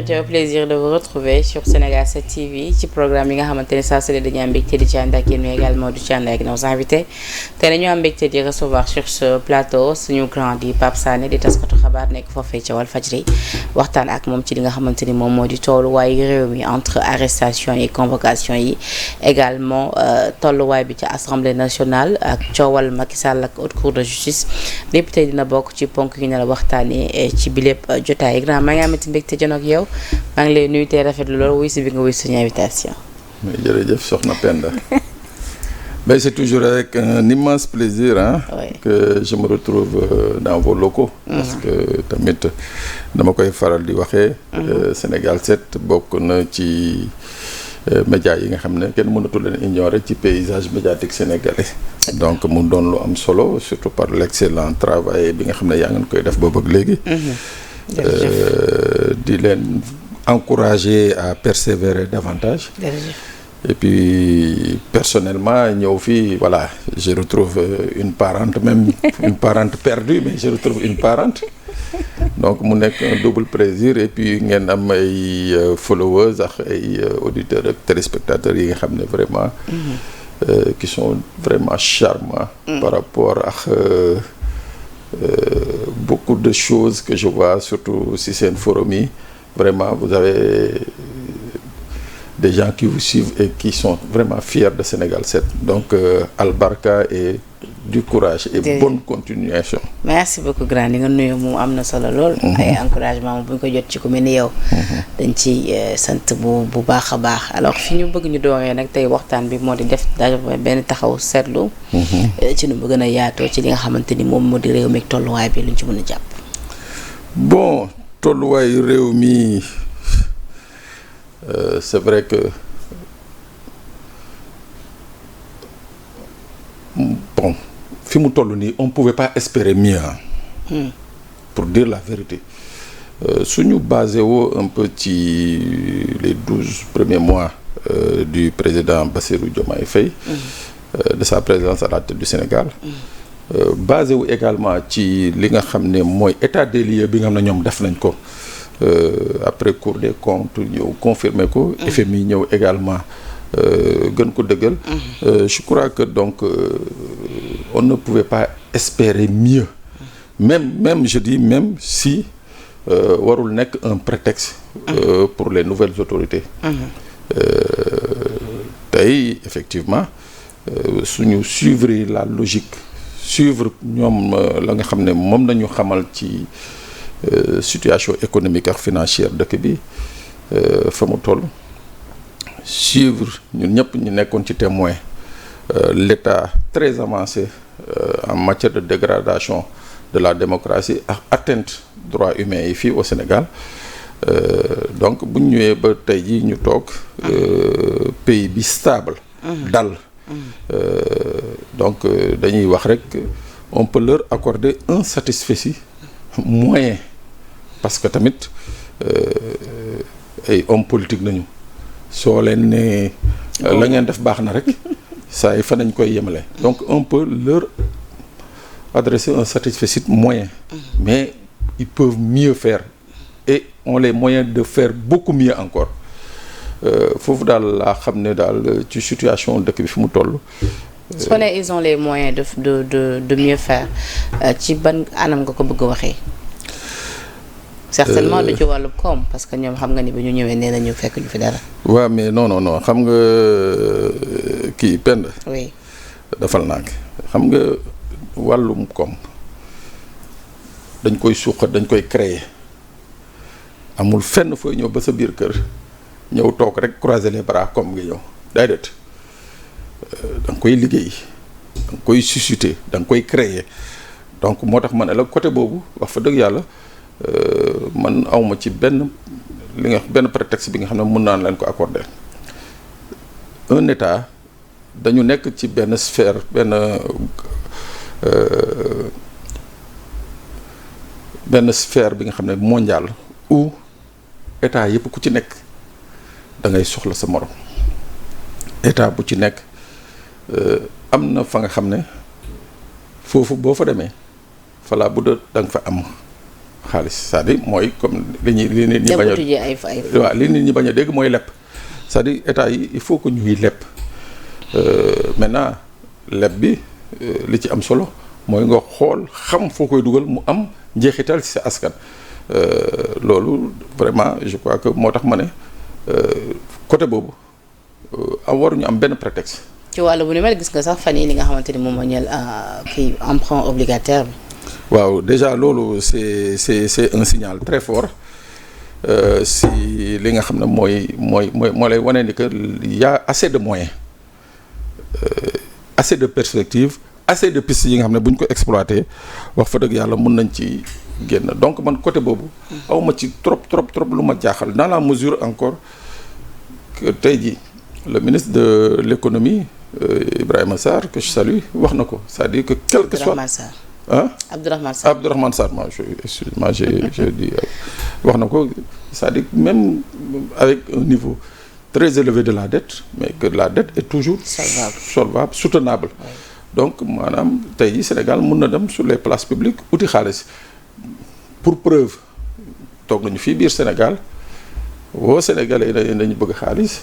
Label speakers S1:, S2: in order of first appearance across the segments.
S1: auditeurs, plaisir de vous retrouver sur Sénégal 7 TV ci programme yi nga xamante ne saa su ne dañu am mbégte di ci ànd ak yéen mais également du ci ànd ak nos invités te dañu am mbégte di recevoir sur ce plateau suñu grand di Pape Sané di taskatu xabaar nekk foofee ca Walfadjri waxtaan ak moom ci li nga xamante ni moom moo di tolluwaayu réew mi entre arrestation yi convocation yi également tolluwaay bi ci assemblée nationale ak coowal Macky Sall ak haute cour de justice lépp tey dina bokk ci ponk yi ne la waxtaanee ci bi lépp jotaay grand maa ngi amati mbégte jën ak yow maa ngi lay nuyu tey rafetlu loolu wuy si bi nga wuy suñu invitation.
S2: jërëjëf soxna Penda. Ben c'est toujours avec un immense plaisir que je me retrouve dans vos locaux. Parce que tamit dama koy faral di waxee. Sénégal 7 bokk na ci médias yi nga xam ne kenn mënatu leen ignorer ci paysage médiatique sénégalais. donc mu doon lu am solo surtout par l'excellent travail bi nga xam ne yaa ngeen koy def boobu ak léegi. di leen encourager à persévérer davantage. Et puis personnellement ñëw fii voilà je retrouve une parente même une parente perdue mais je retrouve une parente donc mu nekk un double plaisir et puis ngeen am ay followers ak ay auditeurs ak téléspectateurs yi nga xam ne vraiment qui sont vraiment charmants par rapport ak beaucoup de choses que je vois surtout si seen forum yi vraiment vous avez des gens qui vous suivent et qui sont vraiment fiers de Sénégal 7 donc albarka et du courage et bonne continuation.
S1: merci beaucoup grand li nga nuyu moom am na solo lool. ay encouragement bu ñu ko jot ci ku mel ni yow. dañ ci sant bu baax a baax alors fi ñu bëgg ñu dooree nag tey waxtaan bi moo di def daal benn taxaw seetlu. ci nu mu gën a yaatoo ci li nga xamante ni moom moo di réew mi tolluwaay bi lu ñu ci mën a jàpp.
S2: bon tolluwaayu réew mi. C'est vrai que bon fi mu toll nii on pouvait pas espérer mieux pour dire la vérité suñu basé woo un peu ci les 12 premiers mois du président Bassirou Diomaye Faye de sa présence à la tête du Sénégal basé wu également ci li nga xam ne mooy état des lieux bi nga xam ne ñoom def nañ ko après Cour des comptes ñëw confirmer ko FMI ñëw également gën ko dëggal je crois que donc on ne pouvait pas espérer mieux même je dis même si warul nekk un prétexte pour les nouvelles autorités tey effectivement suñu suivre la logique suivre ñoom la nga xam ne moom lañu xamal ci situation économique ak financière dëkk bi fa mu toll suivre ñun ñëpp ñu nekkoon ci témoin l'état très avancé en matière de dégradation de la démocratie ak atteinte droits humains yi fii au Sénégal donc bu ñu ñëwee ba tey jii ñu toog pays bi stable dal donc dañuy wax rek on peut leur accorder un satisfecit moyen parce que tamit ay hommes politiques nañu soo leen ne la ngeen def baax na rek saa yi fa nañ koy yemale donc on peut leur adresser un satisfecit moyen mais ils peuvent mieux faire et ont les moyens de faire beaucoup mieux encore foofu daal laa xam ne daal ci situation dëkk bi fi mu toll
S1: su ko nee ils ont les moyens de mieux faire ci ban anam nga ko bëgg a waxee. certainement du ci wàllu koom parce que ñoom xam nga ni ba ñu ñëwee nee nañu fekk ñu fi dara.
S2: waaw mais non xam nga kii Penda.
S1: oui.
S2: dafal naag xam nga wàllum koom dañ koy suuxat dañ koy créer amul fenn fooy ñëw ba sa biir kër ñëw toog rek croiser les bras comme nga ñëw déedéet. da nga koy liggéey da nga koy susciter da nga koy créer donc moo tax ma ne la côté boobu wax fa dëgg yàlla man awma ci benn prétexte bi nga xam ne mën naa leen ko accorder un état dañu nekk ci benn sphère benn sphère bi nga xam ne mondial où état yëpp ku ci nekk da ngay soxla sa morom état bu ci nekk am na fa nga xam ne foofu boo fa demee falaa bu da nga fa am xaalis c'est-à-dire mooy comme li nit ñi bañ a waaw li nit ñi bañ a dégg mooy leb c'est-à-dire état yi il faut que ñuy leb maintenant leb bi li ci am solo mooy nga xool xam foo koy dugal mu am njeexital ci sa askan loolu vraiment je crois que moo tax ma ne côté boobu waruñu am benn prétexte.
S1: ci wàllu bu ni mel gis nga sax fan yii li nga xamante ni moom moo ñeel kii emprunt obligataire bi.
S2: waaw déjà loolu c'est un signal très fort si li nga xam ne moo lay wane ni que y a assez de moyens assez de perspectives assez de pistes yi nga xam ne bu ñu ko exploité wax fa dëgg yàlla mun nañ ci génn donc man côté boobu. awma ci trop lu ma jaaxal dans la mesure encore que tey jii le ministre de l'économie Ibrahima Sarr que je salue wax na ko c'est-à-dire que quel que soit ah Abdourahmane Sarr excuse-moi j'ai dit wax na ko c'est-à-dire même avec un niveau très élevé de la dette mais que la dette est toujours solvable soutenable donc maanaam tey jii Sénégal mun na dem sur les places publiques uti xaalis pour preuve toog nañu fii biir Sénégal woo Sénégalais yi dañu bëgg xaalis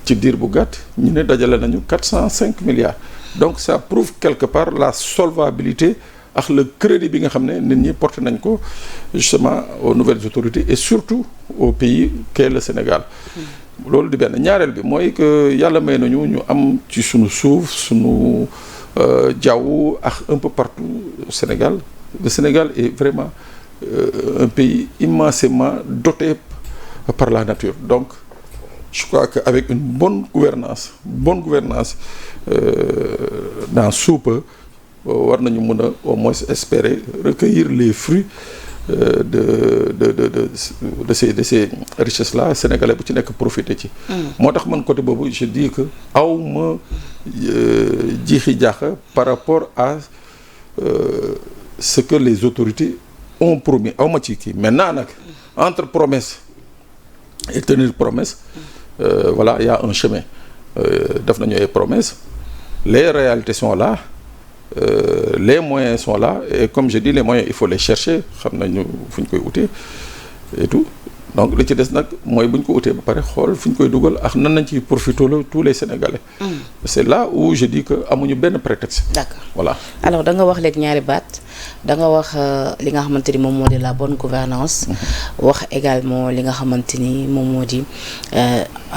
S2: ci diir bu gàtt ñu ne dajale nañu 405 milliards donc ça prouve quelque part la solvabilité ak le crédit bi nga xam ne nit ñi porté nañ ko justement aux nouvelles autorités et surtout au pays qu'est le Sénégal loolu di benn ñaareel bi mooy que yàlla may nañu ñu am ci sunu suuf sunu jaww ak un peu partout au Sénégal le Sénégal est vraiment un pays immensément doté par la nature donc je crois qu'avec une bonne gouvernance dans sous peu war nañu mën a au moins espérer recueillir les fruits de ces richesses là sénégalais bu ci nekk profiter ci. moo tax man côté boobu je dis que aw ma jiixi jaaxa par rapport à ce que les autorités ont promis aw ma ci kii maintenant nag entre promesse et tenir promesse voilà il y a un chemin def nañu ay promesses les réalités sont là. Les moyens sont là et comme je dis les moyens il faut les chercher xam nañu fu ñu koy utee et tout donc li ci des nag mooy bu ñu ko utee ba pare xool fu ñu koy dugal ak nan nañ ci profiter tous les Sénégalais. C'est là où je dis que amuñu benn prétexte.
S1: D'accord
S2: voilà.
S1: alors da nga wax léegi ñaari baat da nga wax li nga xamante ni moom moo di la bonne gouvernance wax également li nga xamante ni moom moo di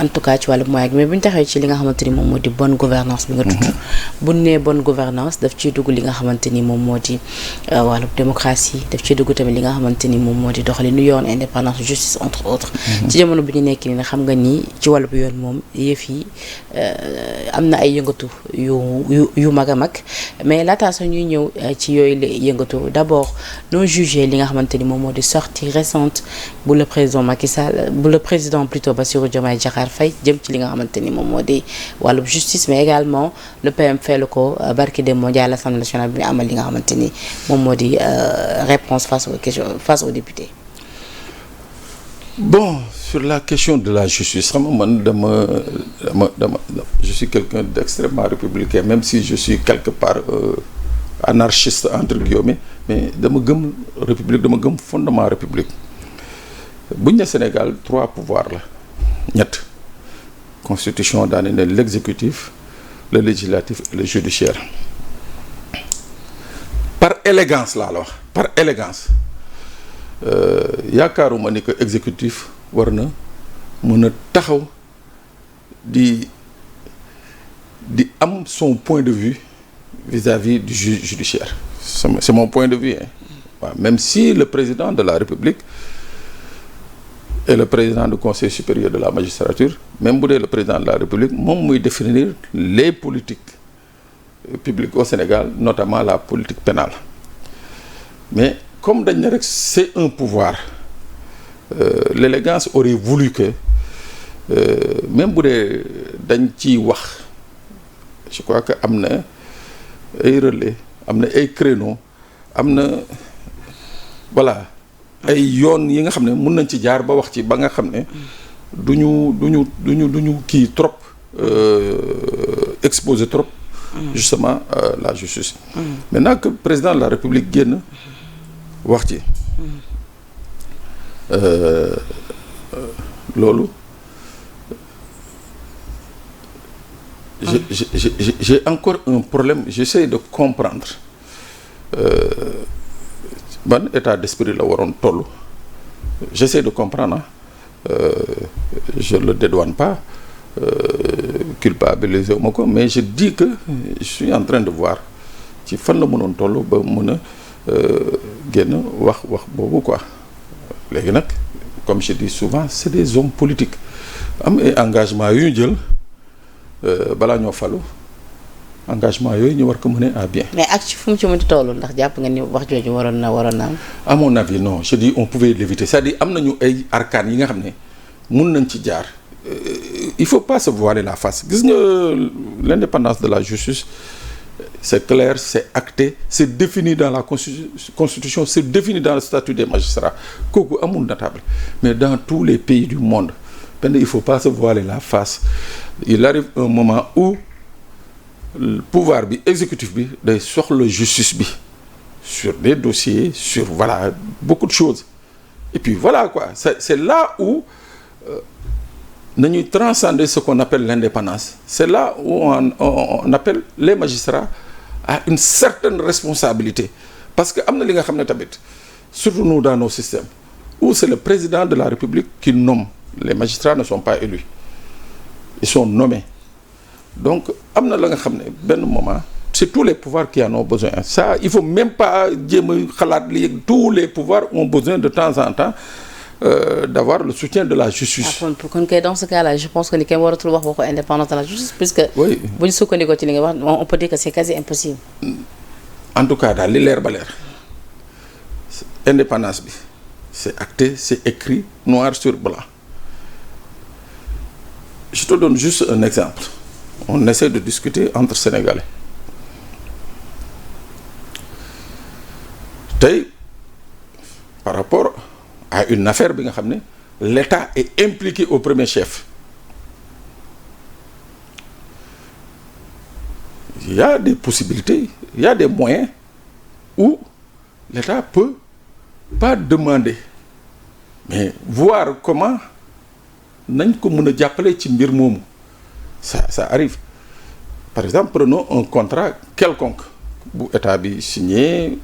S1: en tout cas ci wàllu moyen mais bu ñu taxee ci li nga xamante ni moom moo di bonne gouvernance bi nga tudd bu ñu nee bonne gouvernance daf ciy dugg li nga xamante ni moom moo di wàllu démocratie daf ciy dugg tamit li nga xamante ni moom moo di doxalinu yoon indépendance justice entre autres ci jamono bi ñu nekk nii xam nga ni ci wàllu yoon moom yëf yi am na ay yëngatu yu mag a mag mais laataa sax ñuy ñëw ci yooyu yëngatu d'abord noo jugé li nga xamante ni moom moo di sortie récente bu le président Macky Sall bu le président plutôt Bassirou Diomaye Diakhar Faye jëm ci li nga xamante ni moom moo di wàllu justice mais également le PM feelu ko barki dem mondial à l'Assemblée nationale bi ñu amal li nga xamante ni moom moo di réponse face aux questions face aux députés.
S2: Bon, sur la question de la justice xam nga man dama je suis quelqu'un d'extrêmement républicain même si je suis quelque part anarchiste entre guillemets mais dama gëm république dama gëm fondement république buñ ne Sénégal 3 pouvoirs la ñett constitution daane ne l'exécutif le législatif et le judiciaire par élégance laa la wax par élégance yaakaaruma ni que exécutif war na mën a taxaw di am son point de vue vis-à-vis du juge judiciaire c'est mon point de vue hein. Ouais, même si le président de la République et le président du Conseil supérieur de la magistrature même bu dee le président de la République moom muy définir les politiques publiques au Sénégal notamment la politique pénale mais comme dañ ne rek c'est un pouvoir l'élégance aurait voulu que même bu dee dañ ciy wax je crois que am na ay relais am na ay créneaux am na voilà ay yoon yi nga xam ne mun nañ ci jaar ba wax ci ba nga xam ne duñu kii trop exposer trop justement la justice maintenant que président de la République génn wax ci loolu j'ai encore un problème, j'essaie de comprendre ban état d'esprit la waroon toll. J'essaie de comprendre, je le dédouane pas, culpabiliser wu ma ko, mais je dis que je suis en train de voir ci fan la mënoon toll ba mën a génn wax boobu quoi. Léegi nag comme je dis souvent, c'est des hommes politiques am ay engagement yu ñu jël balaa ñoo falu, engagement yooyu ñu war ko mener à bien.
S1: mais ak ci fu mu ci mënti toll ndax jàpp nga ni wax jooju waroon na am.
S2: à mon avis non, je dis on pouvait l'éviter, c'est-à-dire am nañu ay arcanes yi nga xam ne mun nañ ci jaar. Il faut pas se voiler la face. Gis nga l'indépendance de la justice, c'est clair, c'est acté, c'est défini dans la constitution, c'est défini dans le statut des magistrats. Kooku amul natable. Mais dans tous les pays du monde, il faut pas se voiler la face. Il arrive un moment où le pouvoir bi exécutif bi day soxla justice bi sur des dossiers, sur voilà beaucoup de choses. Et puis voilà quoi, c'est là où nañuy transcender ce qu'on appelle l'indépendance. C'est là où on appelle les magistrats à une certaine responsabilité. Parce que am na li nga xam ne tamit surtout nous dans nos systèmes où c'est le président de la République qui nomme. Les magistrats ne sont pas élus. Ils sont nommés. Donc am na la nga xam ne benn moment c'est tous les pouvoirs qui en ont besoin. Ça il faut même pas jéem a xalaat li tous les pouvoirs ont besoin de temps en temps d'avoir le soutien de la justice.
S1: kon kay dans ce cas-là je pense que ni kenn waratul wax waxu indépendance de la justice puisque bu ñu sukkandikoo ci li nga wax on peut dire que c'est quasi impossible.
S2: En tout cas daal li leer ba leer indépendance bi c'est acté, c'est écrit noir sur blanc. Je te donne juste un exemple. On essaie de discuter entre Sénégalais. Tey par rapport à une affaire bi nga xam ne l'État est impliqué au premier chef. Il y a des possibilités, il y a des moyens où l'État peut pas demander mais voir comment nañ ko mën a jàppale ci mbir moomu. Ça arrive. Par exemple, prenons un contrat quelconque bu État bi signé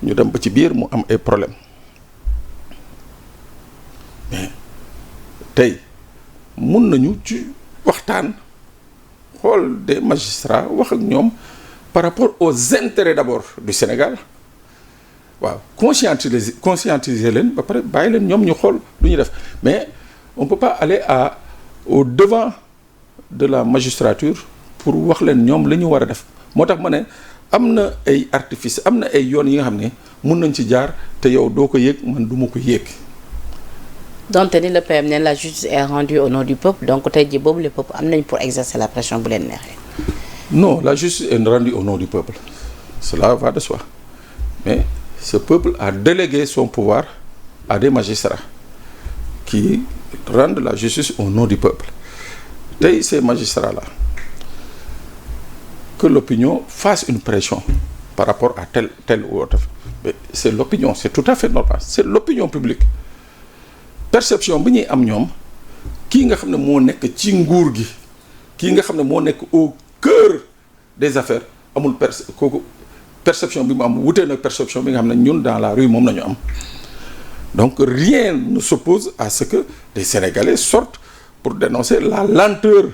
S2: ñu dem ba ci biir mu am ay problèmes. Mais tey mun nañu ci waxtaan xool des magistrats wax ak ñoom par rapport aux intérêts d'abord du Sénégal waaw conscientiser leen ba pare bàyyi leen ñoom ñu xool lu ñuy def mais on peut pas aller au devant de la magistrature pour wax leen ñoom la ñu war a def moo tax ma ne am na ay artifice am na ay yoon yi nga xam ne mun nañ ci jaar te yow doo ko yéeg man du ma ko yéeg.
S1: donte ni le PM ne la justice est rendue au nom du peuple donc tey jii boobu le peuple am nañ pour exercer la pression bu leen neexee.
S2: Non, la justice est rendue au nom du peuple. Cela va de soi. Mais ce peuple a délégué son pouvoir à des magistrats qui rendent la justice au nom du peuple. Tey ces magistrats-là, que l'opinion fasse une pression par rapport à tel ou autre. Mais c'est l'opinion, c'est tout à fait normal. C'est l'opinion publique. Perception bi ñuy am ñoom kii nga xam ne moo nekk ci nguur gi kii nga xam ne moo nekk au cœur des affaires amul kooku perception bi mu am wutee nag perception bi nga xam ne ñun dans la rue moom la ñu am. Donc rien ne s'oppose à ce que les Sénégalais sortent pour dénoncer la lenteur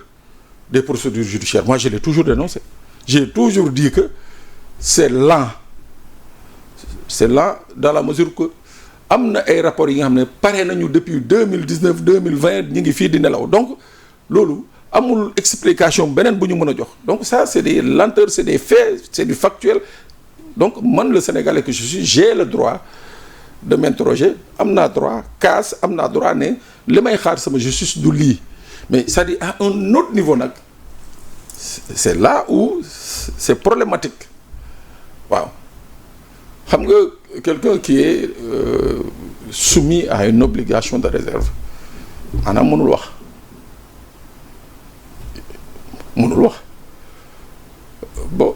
S2: des procédures judiciaires. Moi je l'ai toujours dénoncé. J'ai toujours dit que c'est lent dans la mesure que am na ay rapports yi nga xam ne pare nañu depuis 2019 2020 ñu ngi fii di nelaw donc loolu amul explication beneen bu ñu mën a jox donc ça c'est des lenteurs c'est des faits c'est du factuel donc man le Sénégalais que je suis j'ai le droit de m'interroger am naa droit casse am naa droit ne li may xaar sama justice du lii mais c'est-à-dire à un autre niveau nag c'est là où c'est problématique waaw xam nga quelqu'un qui est soumis à une obligation de réserve maanaam mënul wax bon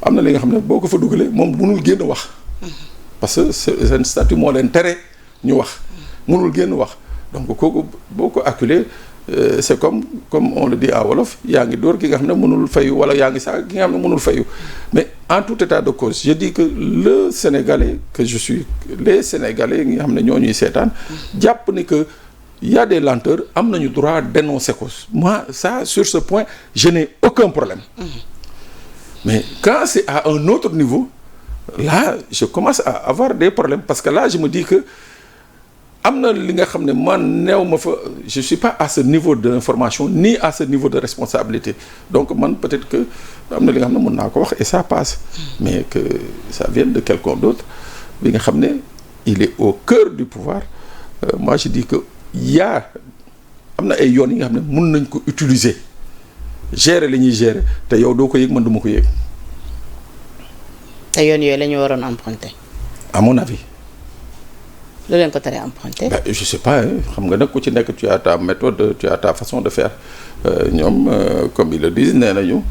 S2: am na li nga xam ne boo ko fa dugalee moom mënul génn wax parce que seen statut moo leen tere ñu wax mënul génn wax donc kooku boo ko acculé c'est comme on le dit en wolof yaa ngi dóor ki nga xam ne mënul fayu wala yaa ngi sax ki nga xam ne mënul fayu mais en tout état de cause je dis que le Sénégalais que je suis les Sénégalais yi nga xam ne ñoo ñuy seetaan jàpp ni que il y a des lenteurs am nañu droit dénoncer ko moi ça sur ce point je n'ai aucun problème mais quand c'est à un autre niveau là je commence à avoir des problèmes parce que là je me dis que am na li nga xam ne man neew ma fa je suis pas à ce niveau d'information ni à ce niveau de responsabilité donc man peut-être que am na li nga xam ne mën naa ko wax et ça passe mais que ça vienne de quelqu'un d'autre bi nga xam ne il est au cœur du pouvoir moi je dis que am na ay yoon yi nga xam ne mën nañ ko utiliser gérer li ñuy gérer te yow doo ko yëg man du ma ko yëg.
S1: te yoon yooyu la ñu waroon emprunter.
S2: à mon avis.
S1: lu leen ko teree emprunter.
S2: Je sais pas xam nga nag ku ci nekk tu as ta méthode tu as ta façon de faire ñoom comme ils le disent nee nañu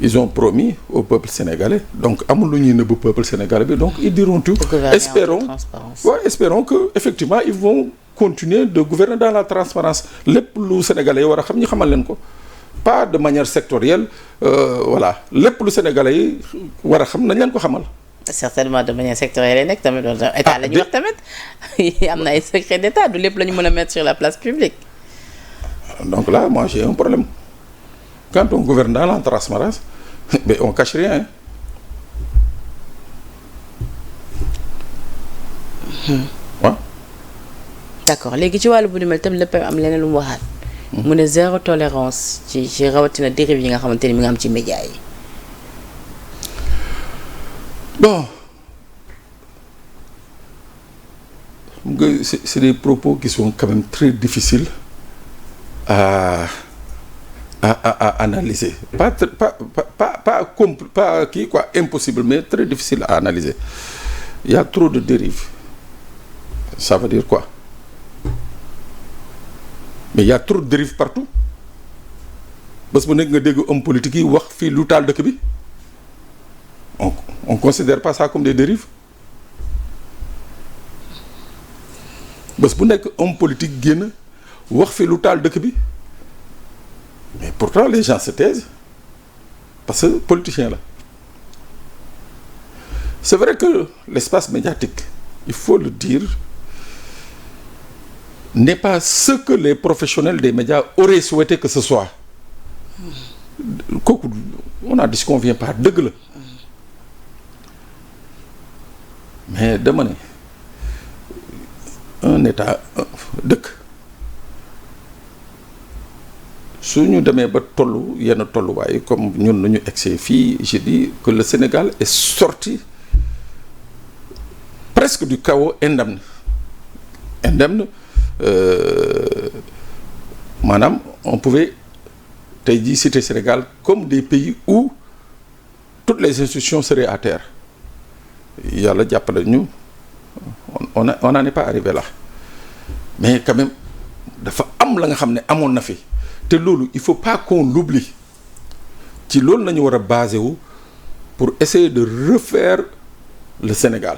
S2: ils ont promis au peuple sénégalais donc amul lu ñuy nëbb peuple sénégalais bi donc ils diront tout. espérons que effectivement ils vont continuer de gouverner dans la transparence lépp lu sénégalais yi war a xam ñu xamal leen ko pas de manière sectorielle voilà lépp lu sénégalais yi war a xam nañ leen ko xamal.
S1: certainement de manière sectorielle yi nekk tamit état la ñuy wax tamit am na ay secret d'état du lépp la ñu mën a mettre sur la place publique.
S2: donc là moi j'ai un problème quand on gouverne dans la transparence mais on cache rien. waaw.
S1: d'accord léegi ci wàllu bu ni mel tamit lépp am leneen lu mu waxaat. mu ne zéro tolérance ci rawatina dérive yi nga xamante ni mi nga am ci média yi.
S2: bon c'est des propos qui sont quand même très difficiles à analyser pas kii quoi impossible mais très difficile à analyser il y a trop de dérives ça veut dire quoi mais il y a trop de dérives partout bés bu nekk nga dégg homme politique yi wax fii lu taal dëkk bi on considère pas ça comme des dérives bés bu nekk homme politique génn wax fi lu taal dëkk bi mais pourtant les gens se taisent parce que politicien la c'est vrai que l'espace médiatique il faut le dire n'est pas ce que les professionnels des médias auraient souhaité que ce soit kooku on n'en disconvient pas dëgg la mais dama ne un état dëkk su ñu demee ba tollu yenn tolluwaay comme ñun nañu egsee fii je dis que le Sénégal est sorti presque du chaos indemne maanaam on pouvait tey jii citer Sénégal comme des pays où toutes les institutions seraient à terre yàlla jàppale ñu on n'en est pas arrivé là mais quand même dafa am la nga xam ne amoon na fi te loolu il faut pas qu'on l'oublie ci loolu nañu war a basé wu pour essayer de refaire le Sénégal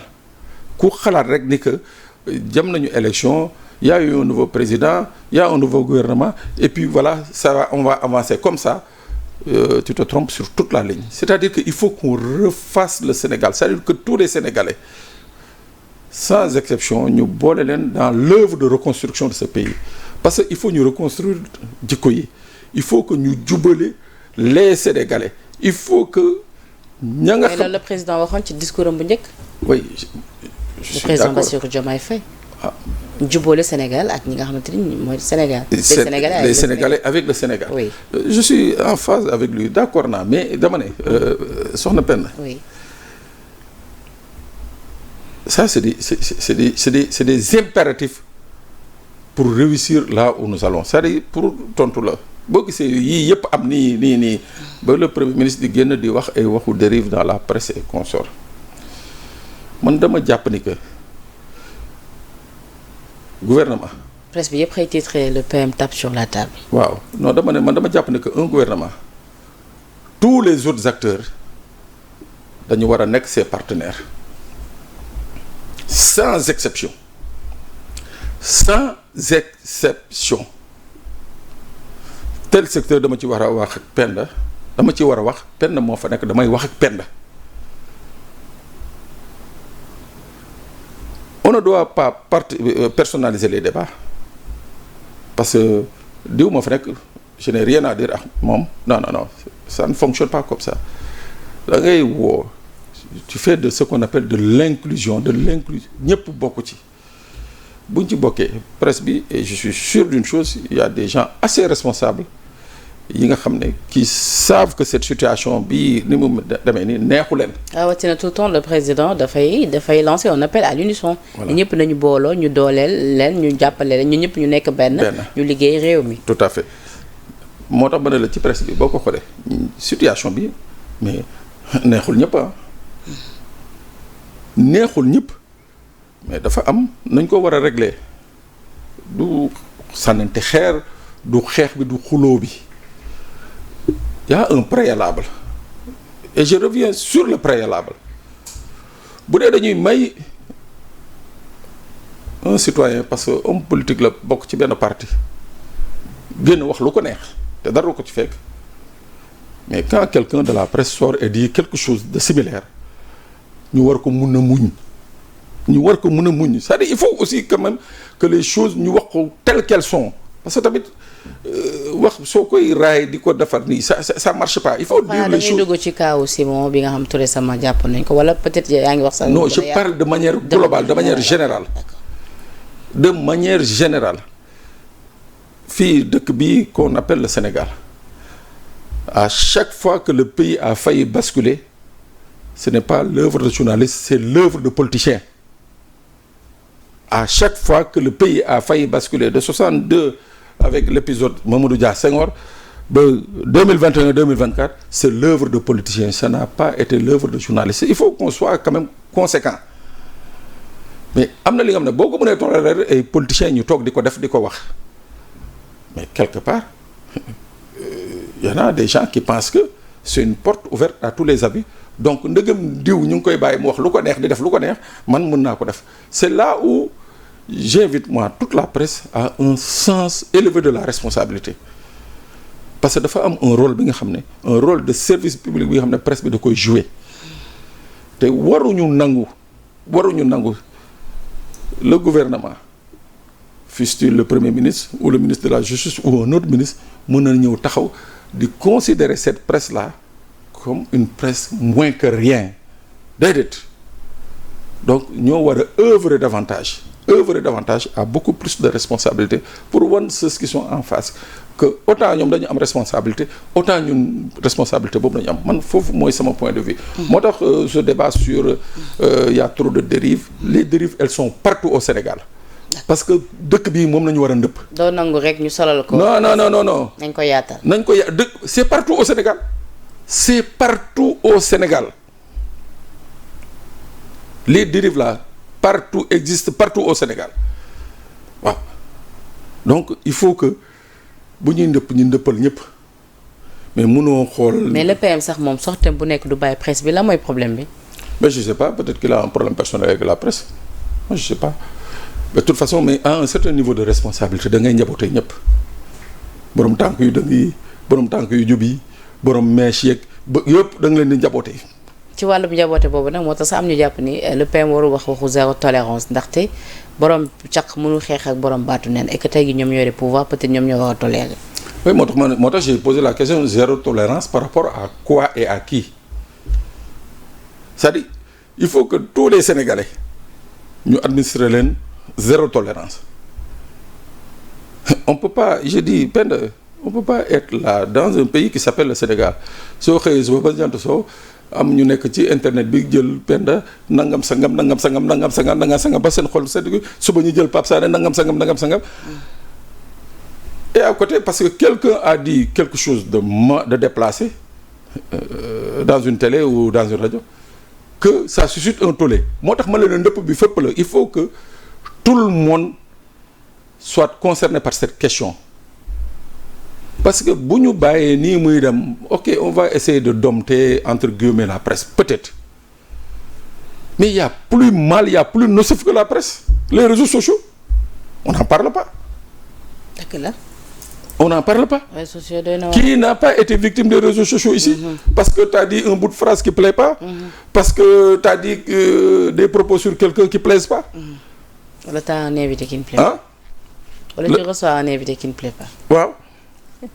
S2: ku xalaat rek ni que jëm nañu élection il y a eu un nouveau président il y a un nouveau gouvernement et puis voilà ça va on va avancer comme ça tu te trompes sur toute la ligne c'est-à-dire que il faut qu'on refasse le Sénégal c'est-à-dire que tous les Sénégalais sans exception ñu boole leen dans l'œuvre de reconstruction de ce pays parce que il faut ñu reconstruire jikko yi il faut que ñu jubale les Sénégalais il faut que ña nga xam
S1: loolu la président waxoon ci discours am bu njëkk.
S2: oui je suis
S1: le président
S2: d'accord.
S1: Bassirou Diomaye Faye. jubale Sénégal ak ñi nga xamante ni mooy Sénégal. les Sénégalais avec le Sénégal.
S2: oui je suis en phase avec lui d'accord naa mais dama ne soxna Penda.
S1: oui.
S2: ça c'est des impératifs pour réussir là où nous allons c'est-à-dire pour tontu la boo gisee yii yëpp am nii ba le premier ministre di génn di wax ay waxu dérive dans la presse et consorts man dama jàpp ni que gouvernement.
S1: presse bi yëpp xëy titré le PM tape sur la table.
S2: waaw non dama jàpp ni que un gouvernement tous les autres acteurs dañu war a nekk ses partenaires sans exception sans exception tel secteur dama ci war a wax ak Penda dama ci war a wax Penda moo fa nekk damay wax ak Penda. On ne doit pas personnaliser les débats parce que diw moo fa nekk je n'ai rien à dire ak moom non ça ne fonctionne pas comme ça da ngay woo tu fais de ce qu'on appelle de l'inclusion ñëpp bokk ci buñ ci bokkee presse bi et je suis sûr d'une chose il y a des gens assez responsables yi nga xam ne qui savent que cette situation bi ni mu demee ni neexu leen.
S1: rawatina tout le temps le président dafay lancer un appel à l'unisson. voilà ñëpp nañu booloo ñu dooleel leen ñu jàppale leen ñu ñëpp ñu nekk benn. ñu liggéey réew mi.
S2: tout à fait moo tax ma ne la ci presse bi boo ko xoolee situation bi mais neexul ñëpp neexul ñëpp mais dafa am nañ ko war a régler du sànnante xeer du xeex bi du xuloo bi. Il y a un préalable et je reviens sur le préalable bu dee dañuy may un citoyen parce que homme politique la bokk ci benn parti génn wax lu ko neex te dara ko ci fekk mais quand quelqu'un de la presse sort et dit quelque chose de similaire ñu war ko mun a muñ c'est-à-dire il faut aussi quand même que les choses ñu wax ko telles qu'elles sont parce que tamit wax soo koy raay di ko defar nii ça marche pas il faut dire les choses.
S1: dugg ci cas Simon bi nga xam tout récemment jàpp nañ ko wala peut-être yaa ngi wax sax.
S2: non je parle de manière globale de manière générale fii dëkk bi qu'on appelle le Sénégal à chaque fois que le pays a failli basculer ce n'est pas l'œuvre de journaliste c'est l'œuvre de politicien à chaque fois que le pays a failli basculer de 62 avec l'épisode Mamadou Dia Senghor ba 2021-2024 c'est l'œuvre de politicien ça n'a pas été l'œuvre de journaliste il faut qu'on soit quand même conséquent mais am na li nga xam ne boo ko mënee tolérer ay politiciens ñu toog di ko def di ko wax mais quelque part y en a des gens qui pensent que c'est une porte ouverte à tous les abus donc ndëgëm diw ñu ngi koy bàyyi mu wax lu ko neex di def lu ko neex man mën naa ko def c'est là où j'invite moi toute la presse à un sens élevé de la responsabilité parce que dafa am un rôle bi nga xam ne un rôle de service public bi nga xam ne presse bi da koy jouer te waruñu nangu le gouvernement fût-il le premier ministre ou le ministre de la justice ou un autre ministre mën na ñëw taxaw di considérer cette presse là comme une presse moins que rien déedéet donc ñoo war a œuvrer davantage à beaucoup plus de responsabilité pour wan ceux qui sont en face que autant ñoom dañu am responsabilité autant ñun responsabilité boobu dañu am man foofu mooy sama point de vue moo tax ce débat sur il y a trop de dérives les dérives elles sont partout au Sénégal parce que dëkk bii moom nañu war a ndëpp
S1: doo nangu rek ñu solal ko
S2: non
S1: nañ ko yaatal
S2: dëkk c'est partout au Sénégal les dérives là partout existe partout au Sénégal waaw donc il faut que bu ñuy ndëpp ñu ndëppal ñëpp mais mënoo xool.
S1: mais le PM sax moom sortem bu nekk du bàyyi presse bi la mooy problème bi.
S2: mais je sais pas peut-être qu'il a un problème personnel avec la presse moi je sais pas mais de toute façon mais à un certain niveau de responsabilité da ngay njabootee ñëpp borom tànk yu dëng yi borom tànk yu jub yi borom mèche yeeg ba yëpp da nga leen di njabootee.
S1: ci wàllum njaboote boobu nag moo tax sax am ñu jàpp ni le PM waru wax waxu zéro tolérance ndaxte borom caq mënu xeex ak borom baatu neen et que tey gi ñoom ñoo yore pouvoir peut-être ñoom ñoo war a tolérer.
S2: oui moo tax j'ai posé la question zéro tolérance par rapport à quoi et à qui c'est-à-dire il faut que tous les Sénégalais ñu administrer leen zéro tolérance on peut pas je dis Penda on peut pas être là dans un pays qui s'appelle le Sénégal soo xëyee suba ba jant soo am ñu nekk ci internet bi jël Penda nangam sangam ba seen xol sedd suba ñu jël Pape Sané nangam sangam et à côté parce que quelqu'un a dit quelque chose de déplacé dans une télé ou dans une radio que ça suscite un tollé moo tax ma leen ndëpp bi fépp la il faut que tout le monde soit concerné par cette question parce que bu ñu bàyyee nii muy dem ok on va essayer de dompter entre guillemets la presse peut-être mais il y a plus nocif que la presse les réseaux sociaux on n'en parle pas.
S1: dëgg la.
S2: On n'en parle pas.
S1: réseaux sociaux doy na
S2: Qui n'a pas été victime des réseaux sociaux ici? Parce que tu as dit un bout de phrase qui plaît pas. Parce que tu as dit des propos sur quelqu'un qui plaisent pas.
S1: wala tu as un invité qui ne plaît pas. wala tu reçois un invité qui ne plaît pas.
S2: waaw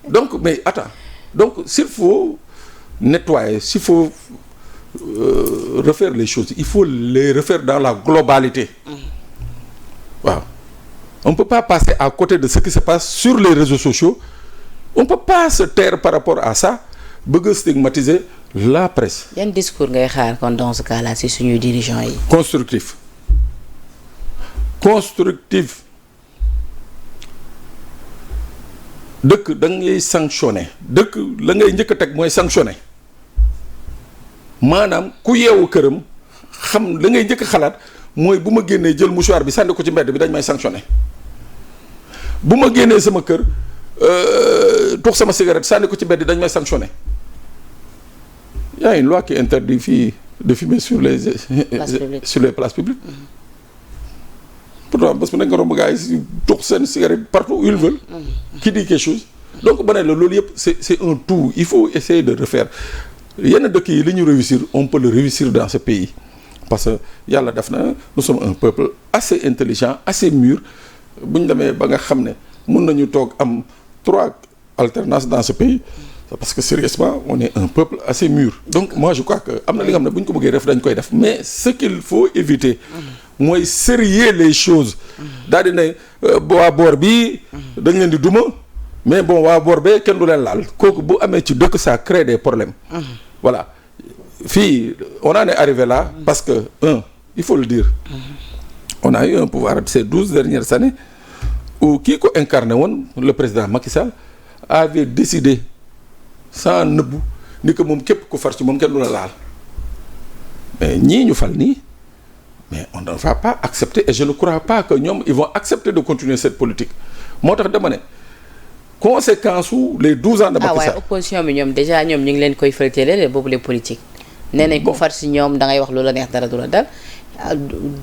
S2: donc mais attends donc s'il faut nettoyer s'il faut refaire les choses il faut les refaire dans la globalité. waaw on peut pas passer à côté de ce qui se passe sur les réseaux sociaux. On peut pas se taire par rapport à ça bëgg a stigmatiser la presse.
S1: yan discours ngay xaar kon dans ce cas-là si suñuy dirigeants yi.
S2: constructif dëkk da ngay sanctionner dëkk la ngay njëkk a teg mooy sanctionner maanaam ku yeewu këram xam la ngay njëkk a xalaat mooy bu ma génnee jël mouchoir bi sànni ko ci mbedd bi dañ may sanctionner bu ma génnee sama kër tux sama cigarette sànni ko ci mbedd dañ may sanctionner y a une loi qui interdit fii de fumer sur les places publiques. Pourtant parce que nekk nga romb gars yi tux seen cigarette partout où ils veulent. Qui dit quelque chose. Donc ba ne la loolu yëpp c'est un tout il faut essayer de refaire yenn dëkk yi li ñu réussir on peut le réussir dans ce pays parce que yàlla def na nous sommes un peuple assez intelligent assez mûr bu ñu demee ba nga xam ne mun nañu toog am 3 alternances dans ce pays. Parce que sérieusement on est un peuple assez mûr donc moi je crois que am na li nga xam ne bu ñu ko bëggee def dañ koy def mais ce qu'il faut éviter mooy sérier les choses daal di ne waa boor bi dañ leen di duma mais bon waa boor bee kenn du leen laal kooku bu amee ci dëkk ça crée des problèmes voilà fii on en est arrivé là parce que il faut le dire on a eu un pouvoir ces 12 dernières années où kii ko incarné woon le président Macky Sall avait décidé sans nëbbu ni que moom képp ku far ci moom kenn du la laal mais ñii ñu fal nii mais on ne va pas accepter et je ne crois pas que ñoom ils vont accepter de continuer cette politique moo tax dama ne conséquence su les 12 ans de Macky Sall.
S1: waaye opposition bi ñoom déjà ñoom ñu ngi leen koy fëltelee boobu les politiques. nee nañ ku far ci ñoom da ngay wax lu la neex dara du la dal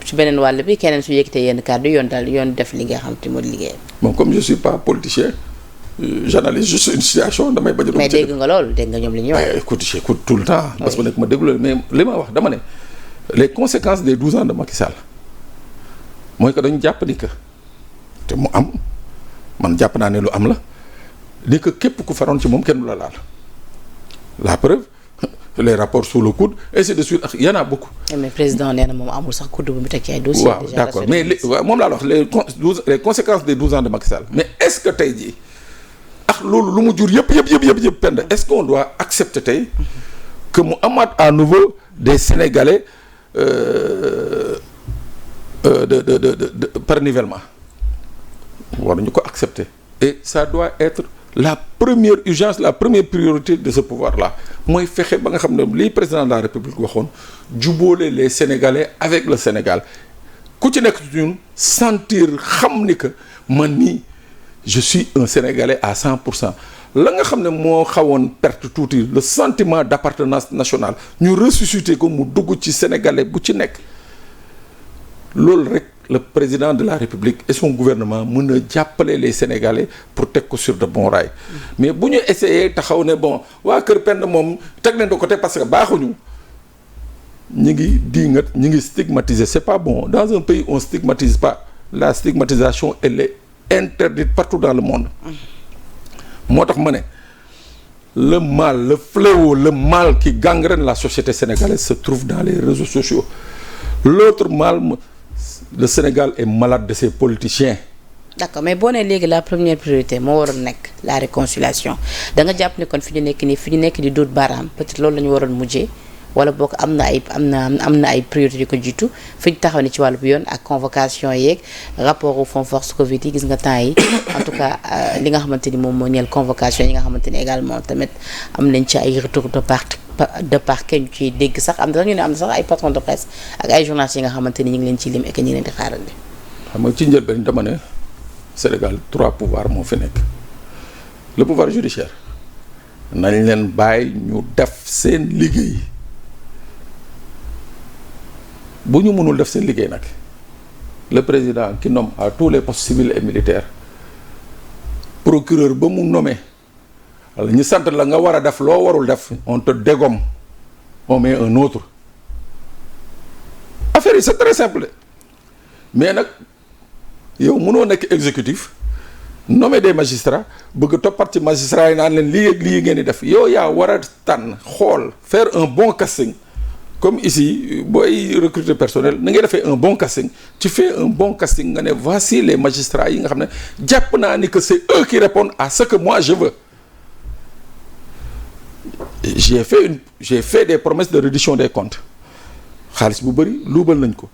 S1: ci beneen wàll bi keneen su yëkkatee yenn kàddu yoon def li nga xam te moo di liggéeyam.
S2: bon comme je suis pas politicien. J'analyse juste une situation damay bañ a.
S1: mais dégg nga loolu dégg nga ñoom li ñuy wax.
S2: écoute j'écoute tout le temps. parce que nekk ma déglu mais li ma wax dama ne les conséquences des 12 ans de Macky Sall mooy que dañu jàpp ni que te mu am man jàpp naa ne lu am la ni que képp ku faroon ci moom kenn du la laal la preuve les rapports sous le coude ainsi de suite ak y en a beaucoup.
S1: mais président nee na moom amul sax coude bu mu teg ci ay dossiers.
S2: waaw d'accord mais moom laa la wax les conséquences des 12 ans de Macky Sall mais est-ce que tey jii. loolu lu mu jur yëpp pend est-ce qu'on doit accepter tey que mu amaat à nouveau des Sénégalais par nivellement war nañu ko accepter et ça doit être la première urgence la première priorité de ce pouvoir-là mooy fexe ba nga xam ne lii président de la République waxoon jubóole les Sénégalais avec le Sénégal ku ci nekk ci ñun sentir xam ni que man nii je suis un Sénégalais à 100% la nga xam ne moo xawoon perte tuuti le sentiment d'appartenance nationale ñu ressusciter ko mu dugg ci Sénégalais bu ci nekk loolu rek le président de la République et son gouvernement mën a jàppale les Sénégalais pour teg ko sur de bons rails mais bu ñu essayer taxaw ne bon waa Kër Penda moom teg leen de côté parce que baaxuñu ñi ngi diingat ñi ngi stigmatiser c'est pas bon dans un pays on stigmatise pas la stigmatisation elle est interdite partout dans le monde moo tax ma ne le mal le fléau le mal qui gangrène la société sénégalaise se trouve dans les réseaux sociaux l'autre mal le Sénégal est malade de ses politiciens.
S1: D'accord mais boo nee léegi la première priorité moo waroon nekk la réconciliation da nga jàpp ne kon fi ñu nekk di duut baaraam peut-être loolu la ñu waroon mujjee wala boog am na ay priorité yu ko jiitu fi ñu taxaw ni ci wàllu bu yoon ak convocation yeeg rapport au fonds force Covid yi gis nga temps yi en tout cas li nga xamante ni moom moo ñeel convocation yi nga xamante ni également tamit am nañ ci ay retour de parquet ñu ciy dégg sax am na ñu ne am na sax ay patron de presse ak ay journalistes yi nga xamante ni ñu ngi leen ciy lim et que ñu leen di xaarandi.
S2: xam nga ci njëlbeen dama ne Sénégal 3 pouvoirs moo fi nekk le pouvoir judiciaire nañ leen bàyyi ñu def seen liggéey. bu ñu mënul def seen liggéey nag le président qui nomme à tous les postes civils et militaires procureur ba mu nommé wala ñu sant la nga war a def loo warul def on te dégomme on met un autre affaire yi c'est très simple mais nag yow mënoo nekk exécutif nommer des magistrats bëgg toppat ci magistrats yi naan leen lii ak lii ngeen di def yow yaa war a tànn xool faire un bon casting comme ici booy recruter personnel na ngay defee un bon casting tu fais un bon casting nga ne voici les magistrats yi nga xam ne jàpp naa ni que c'est eux qui répondent à ce que moi je veux. J'ai fait des promesses de réduction des comptes xaalis bu bëri luubal nañ ko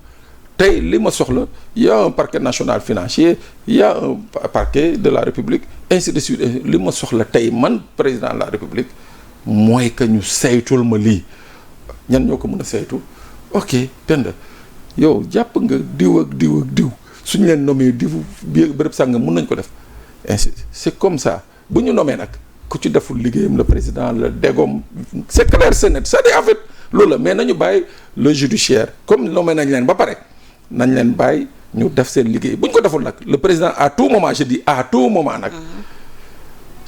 S2: tey li ma soxla y a un parquet national financier y a un parquet de la République ainsi de suite li ma soxla tey man président de la République mooy que ñu saytul ma lii ñan ñoo ko mën a saytu ok Penda yow jàpp nga diw ak diw ak diw suñu leen nommé diw bi bërëb sàngam mën nañ ko def ainsi c'est comme ça bu ñu nommé nag ku ci deful liggéeyam le président le dégomme c'est clair c'est net c'est-à-dire en fait loolu la mais nañu bàyyi le judiciaire comme nommé nañ leen ba pare nañ leen bàyyi ñu def seen liggéey bu ñu ko deful nag le président à tout moment je dis à tout moment nag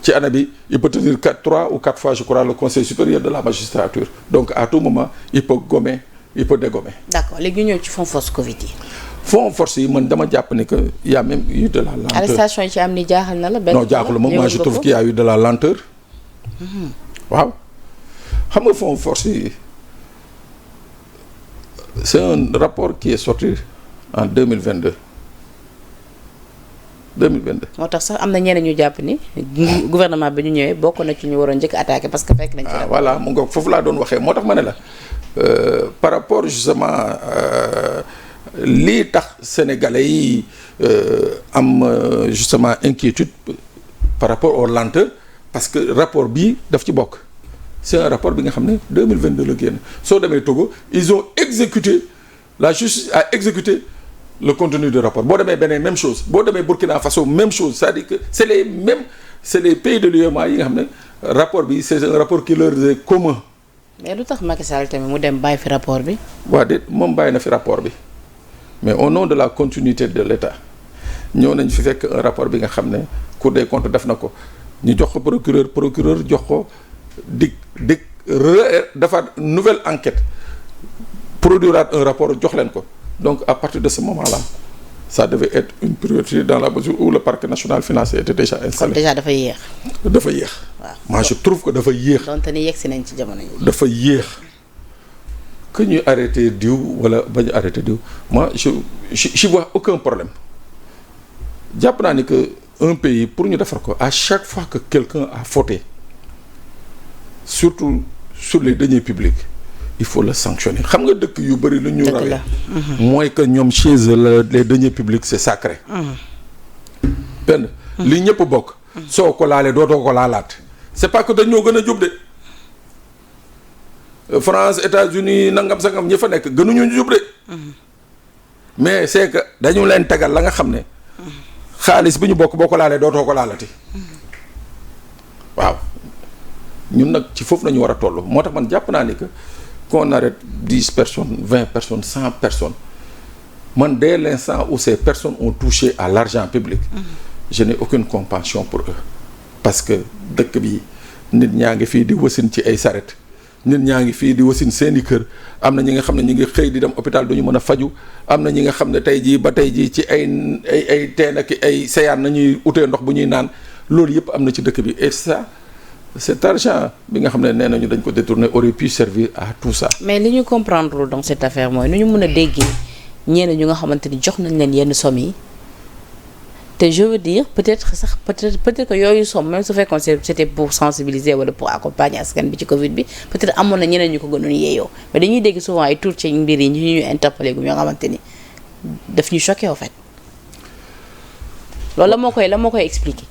S2: ci année bi il peut tenir 3 ou 4 fois je crois le conseil supérieur de la magistrature donc à tout moment il peut gommer il peut dégommer.
S1: D'accord léegi ñu ñëw ci fonds force Covid yi.
S2: fonds force yi man dama jàpp ni que y a même eu de la lenteur.
S1: arrestation yi ci am ni jaaxal na la. benn
S2: non jaaxul ma moi je trouve qu'il y a eu de la lenteur. waaw xam nga fonds force yi c'est un rapport qui est sorti en 2022.
S1: moo tax sax am na ñeneen ñu jàpp ni gouvernement bi ñu ñëwee bokk na ci ñu waroon njëkk attaqué parce que fekk nañ ci.
S2: voilà mu ngoog foofu laa doon waxee moo tax ma ne la par rapport justement lii tax sénégalais yi am justement inquiétude par rapport aux lenteurs parce que rapport bii daf ci bokk c'est un rapport bi nga xam ne 2022 la génn soo demee Togo ils ont exécuté la justice a exécuté le contenu du rapport boo demee beneen même chose boo demee Burkina Faso même chose c'est-à-dire que c'est les pays de l'UEMOA yi nga xam ne rapport bi c'est un rapport qui leur est commun.
S1: mais lu tax Macky Sall tamit mu dem bàyyi fi rapport bi.
S2: waaw déet moom bàyyi na fi rapport bi mais au nom de la continuité de l'État ñëw nañ fi fekk un rapport bi nga xam ne Cour des comptes def na ko ñu jox ko procureur jox ko dig defaat nouvelle enquête produiraat un rapport jox leen ko. Donc à partir de ce moment-là ça devait être une priorité dans la mesure où le parquet national financier était déjà installé.
S1: Kon déjà dafa yéex.
S2: dafa yéex. waaw moi je trouve que dafa yéex.
S1: donte ni yegg si nañ ci jamono yi.
S2: dafa yéex que ñuy arrêté diw wala ba ñu arrêté diw moi je vois aucun problème jàpp naa ni que un pays pour ñu defar ko à chaque fois que quelqu'un a fauté surtout sur les deniers publics. il faut le sanctionner xam nga dëkk yu bëri lu ñu rawee mooy que ñoom chez eux les deniers publics c'est sacré benn li ñëpp bokk soo ko laalee dootoo ko laalaat c'est pas que dañoo gën a jub de France États-Unis nangam sangam ñi fa nekk gënuñu jub de mais c'est que dañu leen tegal la nga xam ne xaalis bi ñu bokk boo ko laalee dootoo ko laalati waaw ñun nag ci foofu nañu war a toll moo tax man jàpp naa ni que qu'on arrête 10 personnes 20 personnes 100 personnes man dès l'instant où ces personnes ont touché à l'argent public je n'ai aucune compassion pour eux parce que dëkk bi nit ñaa ngi fii di wasin ci ay saret nit ñaa ngi fii di wasin seeni kër am na ñi nga xam ne ñi ngi xëy di dem hôpital duñu mën a faju am na ñi nga xam ne tey jii ba tey jii ci ay teen ak ay séyaan nañuy utee ndox bu ñuy naan loolu yëpp am na ci dëkk bi et ça cet argent bi nga xam ne nee nañu dañ ko détourner aurait pu servir à tout ça.
S1: mais li ñu comprendre dans cette affaire mooy nu ñu mën a déggee ñenn ñu nga xamante ni jox nañ leen yenn somme yi te je veux dire peut-être que yooyu somme même su fekkoon c'était pour sensibiliser wala pour accompagner askan bi ci Covid bi peut-être amoon na ñeneen ñu ko gënoon yeeyoo mais dañuy dégg souvent ay tur ci mbir yi ñu interpellé gu ñoo xamante ni daf ñu choqué en fait loolu la moo koy expliquer.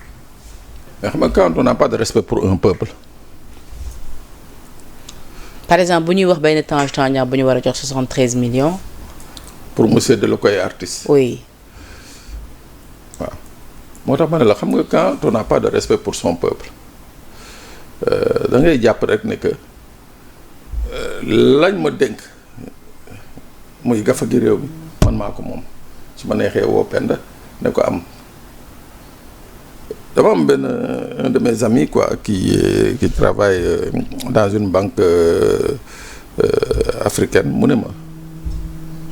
S2: mais xam nga quand on n'a pas de respect pour un peuple.
S1: par exemple bu ñuy wax benn Tange Tandian bu ñu war a jox 73 millions.
S2: pour mu séddale koy artiste.
S1: oui.
S2: waaw moo tax ma ne la xam nga quand on n'a pas de respect pour son peuple da ngay jàpp rek ne que lañ ma dénk muy gafa gi réew mi man maa ko moom su ma neexee woo Penda ne ko am. dama am benn un de mes amis quoi qui travaille dans une banque africaine mu ne ma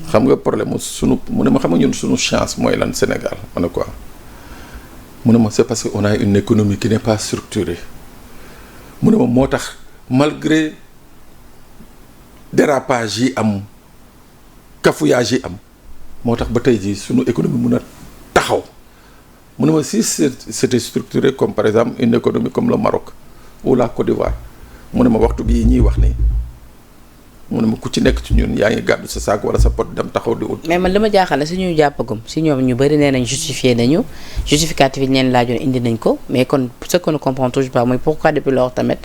S2: xam nga problème mu mu ne ma xam nga ñun sunu chance mooy lan Sénégal ma ne quoi mu ne ma c'est parce que on a une économie qui n'est pas structurée mu ne ma moo tax malgré dérapage yi am cafouillage yi am moo tax ba tey jii sunu économie mun a taxaw. mu ne ma si c'était structuré comme par exemple une économie comme le Maroc ou la Côte d'Ivoire mu ne ma waxtu bii ñuy wax nii mu ne ma ku ci nekk ci ñun yaa ngi gàddu sa saak wala sa pot dem taxaw di ut.
S1: mais man li ma jaaxal ne si ñu jàppagum si ñoom ñu bëri nee nañ justifié nañu justificatif yi ñu leen laajoon indi nañ ko mais kon ce qu'on ne comprend toujours pas mooy pourquoi depuis lors tamit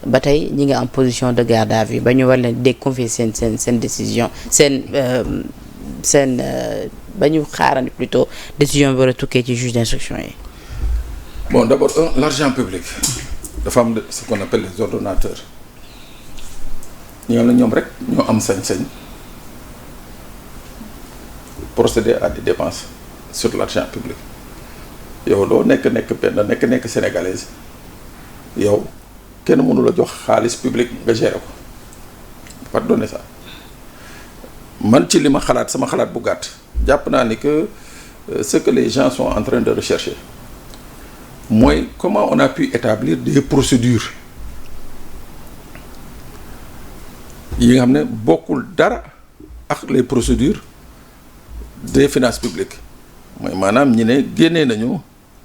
S1: ba tey ñi nga en position de garde à vue ba ñu war leen déconfier seen décision ba ñu xaarandi plutôt décision bi war a tukkee ci juge d'instruction yi.
S2: bon d'abord l'argent public dafa am ce qu'on appelle les ordonnateurs ñoom rek ñoo am sañ-sañ procéder à des dépenses sur l'argent public yow doo nekk Penda nekk sénégalaise yow kenn mënu la jox xaalis public nga gérer ko pas donner ça man ci li ma xalaat sama xalaat bu gàtt. jàpp naa ni que ce que les gens sont en train de rechercher mooy comment on a pu établir des procédures yi nga xam ne bokkul dara ak les procédures des finances publiques mooy maanaam ñi ne génnee nañu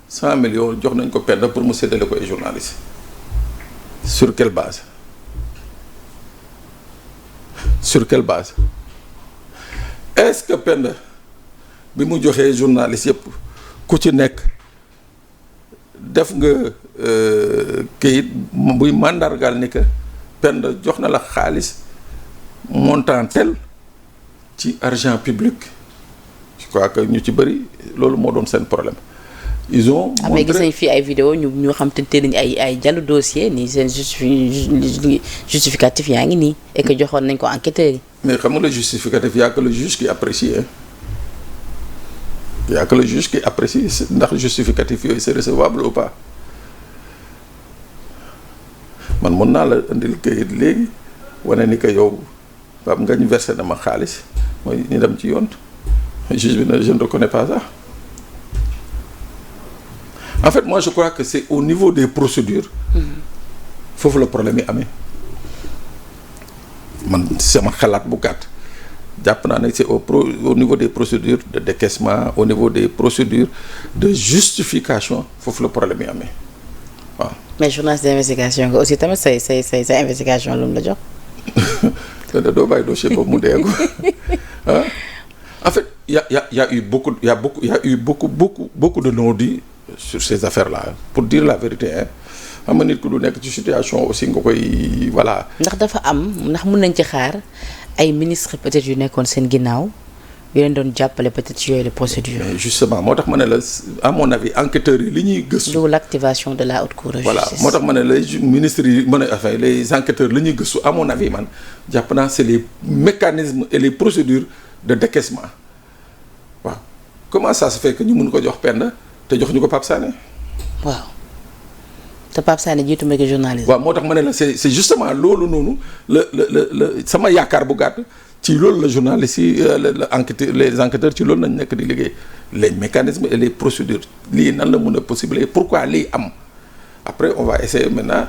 S2: 100 millions jox nañ ko Penda pour mu séddale ko ay journalistes sur quelle base est-ce que Penda bi mu joxee journaliste yëpp ku ci nekk def nga kayit buy màndargaal ni que Penda jox na la xaalis montant tel ci argent public je crois que ñu ci bëri loolu moo doon seen problème ils ont montré
S1: mais gis nañ fii ay vidéo ñu xam te nañ ay jallu dossier nii seen justificatif yaa ngi nii et que joxoon nañ ko enquêteurs yi.
S2: mais xam nga le justificatif y a que le juge qui apprécie il y a que le juge qui apprécie ndax justificatif yooyu c'est recevable ou pas man mën naa la indil kayit léegi wane ni que yow Pape Ngagne versé na ma xaalis mooy ñu dem ci yoon juge bi ne je ne reconnais pas ça en fait moi je crois que c'est au niveau des procédures foofu la problème yi amee man sama xalaat bu gàtt jàpp naa ne c'est au niveau des procédures de décaissement au niveau des procédures de justification foofu la problème yi amee waaw. mais
S1: journaliste d'investigation nga aussi tamit say investigation lu mu la jox.
S2: doo bàyyi dossier boobu mu deegu ah en fait y a eu beaucoup de non-dits sur ces affaires-là pour dire la vérité hein xam nga nit ku du nekk ci situation aussi nga koy voilà.
S1: ndax mun nañ ci xaar ay ministres peut-être yu nekkoon seen ginnaaw yu leen doon jàppale peut-être ci yooyu les procédures.
S2: mais justement moo tax ma ne la à mon avis enquêteurs yi li ñuy gëstu.
S1: d'où l'activation de la haute cour de justice.
S2: voilà moo tax ma ne les ministres yi enfin les enquêteurs li ñuy gëstu à mon avis man jàpp naa c'est les mécanismes et les procédures de décaissement waaw comment ça se fait que ñu mun ko jox Penda te jox ñu ko Pape Sané.
S1: waaw te Pape Sané jiitu ma ko journaliste.
S2: waaw moo tax ma ne la c'est justement loolu noonu la sama yaakaar bu gàtt ci loolu la journaliste yi les enquêteurs ci loolu nañ nekk di liggéey les mécanismes et les procédures lii nan la mën a possible pourquoi lii am après on va essayer maintenant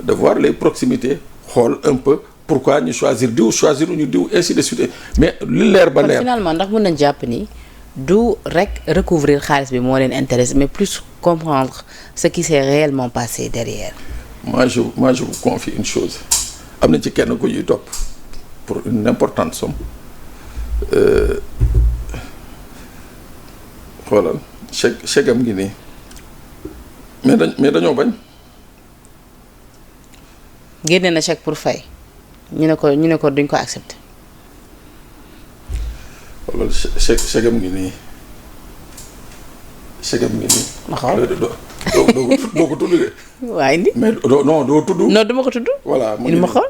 S2: de voir les proximités xool un peu pourquoi ñu choisir diw choisir ñu diw ainsi de suite mais li leer ba leer.
S1: finalement ndax mën nañ jàpp ni du rek recouvrir xaalis bi moo leen intéresse mais plus comprendre ce qui s'est réellement passé derrière.
S2: moi je vous confie une chose am na ci kenn ku ñuy topp pour une importante somme xoolal chèque am ngi nii mais dañoo bañ.
S1: génne na chèque pour fay ñu ne ko duñ ko accepter.
S2: xoolal chèque am ngi nii chèque am ngi nii.
S1: ma xool
S2: doo ko tudd de.
S1: waa indi.
S2: mais doo tudd.
S1: non duma ko tudd.
S2: voilà
S1: indi ma xool.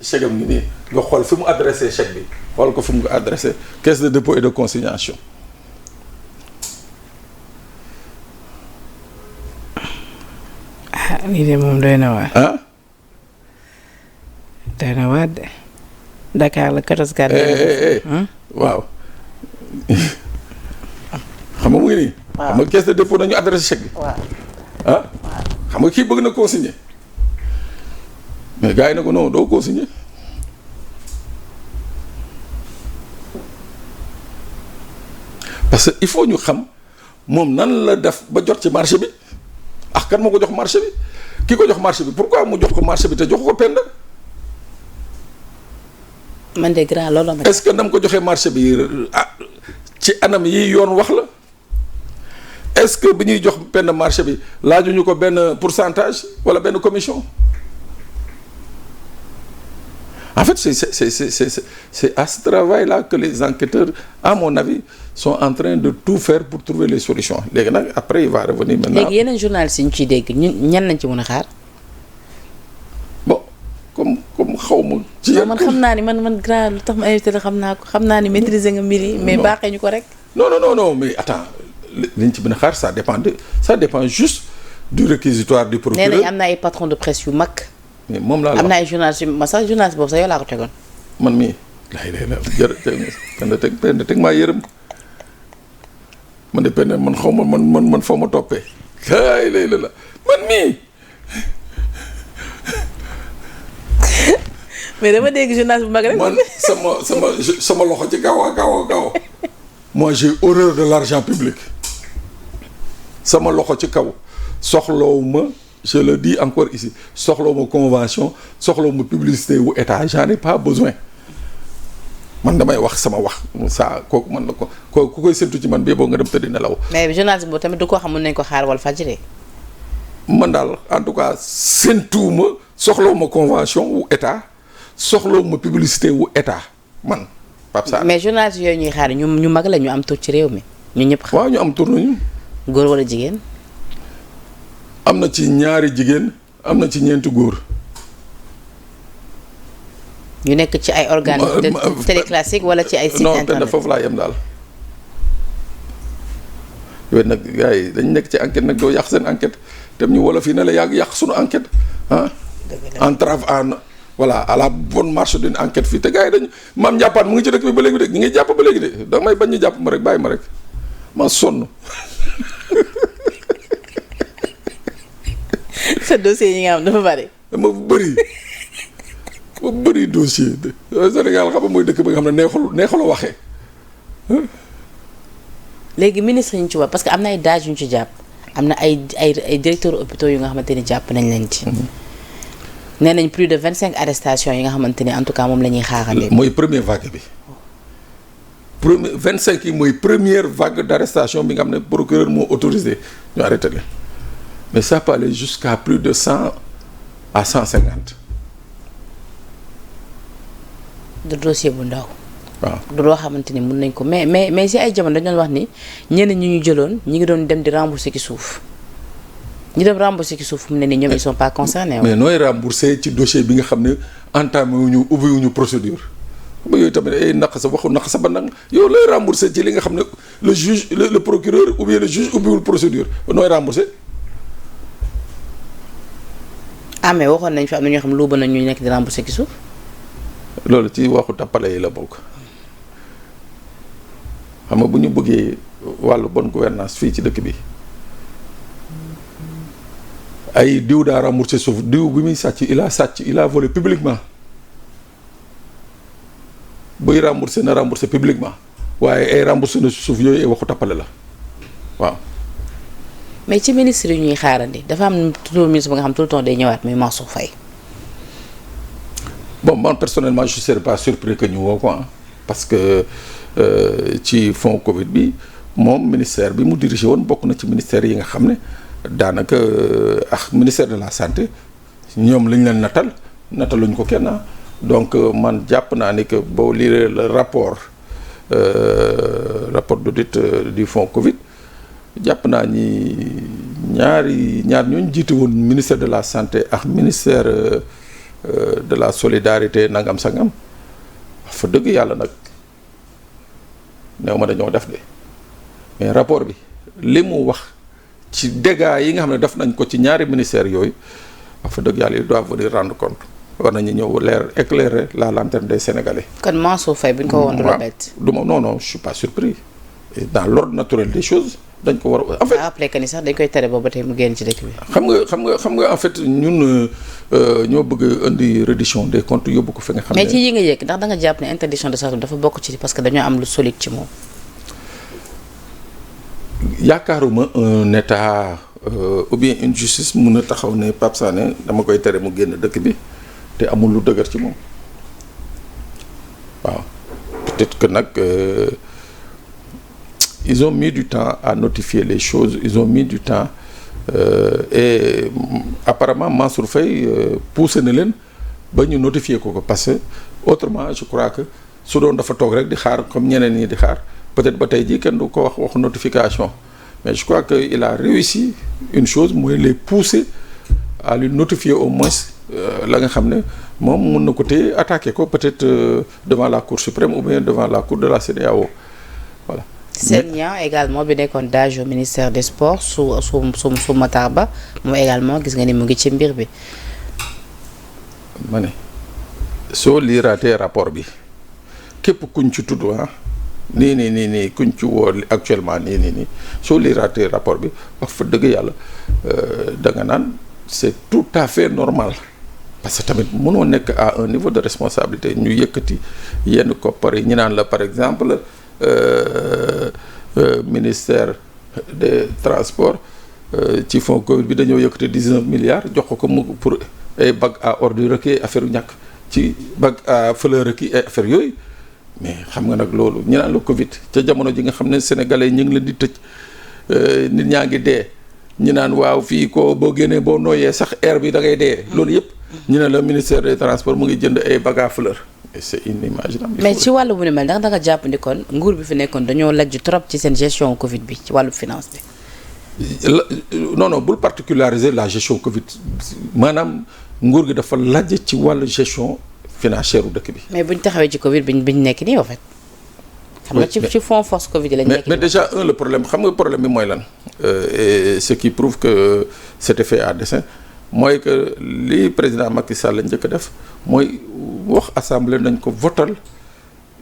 S2: chèque am ngi nii nga xool fi mu adressé chèque bi xool ko fi mu ko adressé caisse de dépôt et de consignation
S1: lii de moom doy na waar.
S2: ah.
S1: doy na waar de. Dakar la 14 4.
S2: waaw. xam nga mu ngi nii.
S1: waaw
S2: xam nga caisse de dépôt nañu adressé chèque bi.
S1: waaw.
S2: ah. xam nga kii bëgg na consigner. mais gars yi na ko non doo consigner. parce que il faut ñu xam moom nan la def ba jot ci marché bi ah kan moo ko jox marché bi ki ko jox marché bi pourquoi mu jox ko marché bi te jox ko Penda.
S1: man de grand loolu ma.
S2: est-ce que nam ko joxee marché bi ci anam yi yoon wax la est-ce que bi ñuy jox Penda marché bi laajuñu ko benn pourcentage wala benn commission. En fait, c'est à ce travail-là que les enquêteurs, à mon avis, sont en train de tout faire pour trouver les solutions. Léegi nag après il va revenir maintenant.
S1: léegi yeneen journalistes yi ñu ciy dégg ñan lañ ci mën a xaar.
S2: bon comme xaw ma. ci
S1: man xam naa ni man grand lu tax ma invité la xam naa ni maîtriser nga mbir yi. mais baaxee ñu ko rek.
S2: non mais attends liñ ci mën a xaar ça dépend juste du réquisitoire du procureur.
S1: nee nañ am na ay patron de presse yu mag.
S2: mais moom laa la
S1: am na ay journalistes yu ma sax journaliste boobu sax yow laa ko tegoon.
S2: man mii lay jërë teg maa yërëm man de penn man xaw ma man foo ma toppee lay la man mii.
S1: mais dama dégg journaliste bu mag rek.
S2: man sama loxo ci kaw. moi j'ai horreur de l'argent public sama loxo ci kaw soxlawu ma. Je le dis encore ici soxlawuma convention soxlawuma publicité wu état j'en ai pas besoin man damay wax sama wax saa kooku man la ko ku koy séntu ci man bii boo nga dem tëddi nelaw.
S1: mais journaliste boobu tamit du ko xam mën nañ ko xaar Walfadjri.
S2: man daal en tout cas séntuwuma soxlawuma convention wu état soxlawuma publicité wu état man Pape Sarr.
S1: mais journaliste yooyu ñuy xaar ñu mag la ñu am tur ci réew mi ñu ñëpp xam.
S2: waaw ñu am tur nañu.
S1: góor wala jigéen.
S2: am na ci ñaari jigéen am na ci ñeenti góor.
S1: ñu nekk ci ay organes télé classique wala ci ay site internet.
S2: non foofu laa yem daal. yooyu nag gars yi dañ nekk ci enquête nag doo yàq seen enquête te ñu wala fii ne la yàq sunu enquête ah. entrave voilà à la bonne marche d'une enquête fii te gars yi dañ maam njàppaat mu ngi ci dëkk bi ba léegi de ñu ngi jàpp ba léegi de da may bañ ñu jàpp ma rek bàyyi ma rek ma sonn.
S1: sa dossier yi nga xam dafa bari.
S2: dama bëri dossier Sénégal xam nga mooy dëkk ba nga xam ne neexul a waxee.
S1: léegi ministre yi ñu ci wax parce que am na ay daaj yu ñu ci jàpp am na ay directeurs hôpitaux yu nga xamante ni jàpp nañ leen ci. nee nañ plus de 25 arrestations yi nga xamante ni en tout cas moom la ñuy xaarandi.
S2: mooy première vague bi. 25 yi mooy première vague d'arrestation bi nga xam ne procureur moo autorisé ñu arrêté leen. mais ça peut aller jusqu'à plus de 100 à 150.
S1: du dossier bu ndaw.
S2: waaw
S1: du loo xamante ni mun nañ ko mais si ay jamono dañu doon wax ni ñenn ñi ñu jëloon ñi ngi doon dem di rembourser ci suuf ñi dem rembourser ci suuf mu ne nii ñoom ils sont pas concernés.
S2: mais nooy rembourser ci dossier bi nga xam ne entamé wuñu ubbi wuñu procédure. ba yooyu tamit ay waxu naq sa ba nag yow looy rembourser ci li nga xam ne le juge le procureur ou bien le juge ubbiwul procédure nooy rembourser.
S1: mais waxoon nañ fi am na ñoo xam lu ba nañ ñu nekk di rembourser ci suuf.
S2: loolu ci waxu tappale yi la bokk xam nga bu ñu bëggee wàllu bonne gouvernance fii ci dëkk bi ay diw daa remboursé suuf diw bi muy sàcc il a volé publiquement buy remboursé na remboursé publiquement waaye ay remboursé na suuf yooyu ay waxu tappale la waaw.
S1: mais ci ministre yi ñuy xaarandi dafa am toujours ministre ba nga xam tout le temps day ñëwaat muy Mansour Faye.
S2: bon man personnellement je serais pas surpris que ñu woo ko parce que ci fonds Covid bi moom ministère bi mu dirigé woon bokk na ci ministère yi nga xam ne daanaka ak ministère de la santé ñoom lañ leen nataluñ ko kenn donc man jàpp naa ni que boo lire le rapport d'audit du fonds Covid jàpp naa ni ñaar ñooñu jiite woon ministère de la santé ak ministère de la solidarité nangam sangam fa dëgg yàlla nag néew ma dañoo def de mais rapport bi li mu wax ci dégâts yi nga xam ne def nañ ko ci ñaari ministères yooyu wax fa dëgg yàlla ils doivent venir rendre compte war nañu ñëw éclairer la lanterne des Sénégalais.
S1: kon Mansour Faye bu ñu ko woon du la bett.
S2: non je suis pas surpris et dans l'ordre naturel des choses dañ ko war a en fait.
S1: après que ni sax dañ koy tere boobu ba tey mu génn ci dëkk bi.
S2: xam nga en fait ñun ñoo bëgg indi reddition des comptes yóbbu ko fi nga xam ne.
S1: mais ci yi nga yëg ndax da nga jàpp ne interdiction de sortie dafa bokk ci parce que dañoo am lu solide ci moom.
S2: yaakaaruma un état ou bien une justice mun a taxaw ne Pape Sané dama koy tere mu génn dëkk bi te amul lu dëgër ci moom waaw peut-être que nag ils ont mis du temps à notifier les choses ils ont mis du temps et apparemment Mansour Faye poussé na leen ba ñu notifier ko parce que autrement je crois que su doon dafa toog rek di xaar comme ñeneen ñi di xaar peut-être ba tey jii kenn du ko wax notification mais je crois que il a réussi une chose mooy les pousser à lui notifier au moins la nga xam ne moom mun na ko téye attaquer ko peut-être devant la Cour suprême ou bien devant la Cour de la CEDEAO voilà.
S1: Sène Niang également bi nekkoon DAGE au ministère des sports su Matar Ba moom également gis nga ni mu ngi ci mbir bi.
S2: ma ne soo liiraatee rapport bi képp kuñ ci tudd nii kuñ ci woo actuellement nii soo liiraatee rapport bi wax fa dëgg yàlla da nga naan c'est tout à fait normal parce que tamit mënoo nekk à un niveau de responsabilité ñu yëkkati yenn koppar yi ñu naan la par exemple ministère des transports ci fonds Covid bi dañoo yëkkati 19 milliards jox ko mu pour ay bacs à ordures ak affaire yu ñàkk ci bacs à fleurs ak affaire yooyu. mais xam nga nag loolu ñu naan la Covid ca jamono ji nga xam ne sénégalais ñu ngi leen di tëj nit ñaa ngi dee ñu naan waaw fii ko boo génnee boo nooyee sax air bi da ngay dee. loolu yëpp ñu ne la ministère des transports mu ngi jënd ay bacs à fleurs. et c'est inimaginable.
S1: mais ci wàllu bu ne mel ndax da nga jàpp ni kon nguur bi fi nekkoon dañoo lajj trop ci seen gestion Covid bi ci wàllu finance bi.
S2: non bul particulariser la gestion Covid maanaam nguur gi dafa lajj ci wàllu gestion. financière u dëkk bi. mais
S1: buñ taxawee ci Covid biñ nekk nii en fait. xam nga ci fonds force Covid lañ nekk.
S2: mais déjà le problème xam nga problème bi mooy lan. et ce qui prouve que c'était fait à dessein mooy que li président Macky Sall la njëkk a def mooy wax assemblée nañ ko votal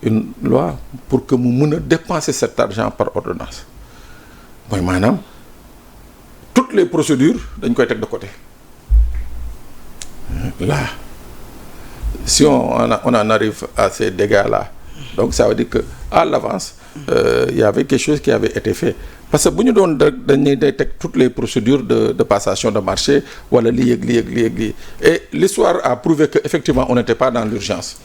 S2: une loi pour que mu mën a dépenser cet argent par ordonnance mooy maanaam toutes les procédures dañ koy teg de côté là. Si on en arrive à ces dégâts-là donc ça veut dire que à l'avance il y avait quelque chose qui avait été fait parce que bu ñu doon dañuy day teg toutes les procédures de passation de marché wala lii ak lii et l'histoire a prouvé que effectivement on n'était pas dans l'urgence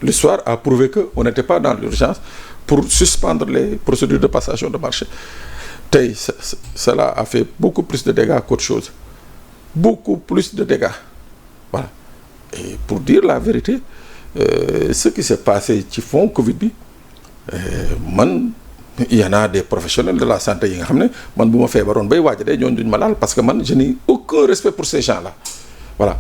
S2: l'histoire a prouvé que on n'était pas dans l'urgence pour suspendre les procédures de passation de marché tey cela a fait beaucoup plus de dégâts qu'autre chose beaucoup plus de dégâts voilà. Et pour dire la vérité ce qui s'est passé ci fond Covid bi man il y en a des professionnels de la santé yi nga xam ne man bu ma feebaroon bay waaj de ñooñu duñ ma laal parce que man je n'ai aucun respect pour ces gens-là voilà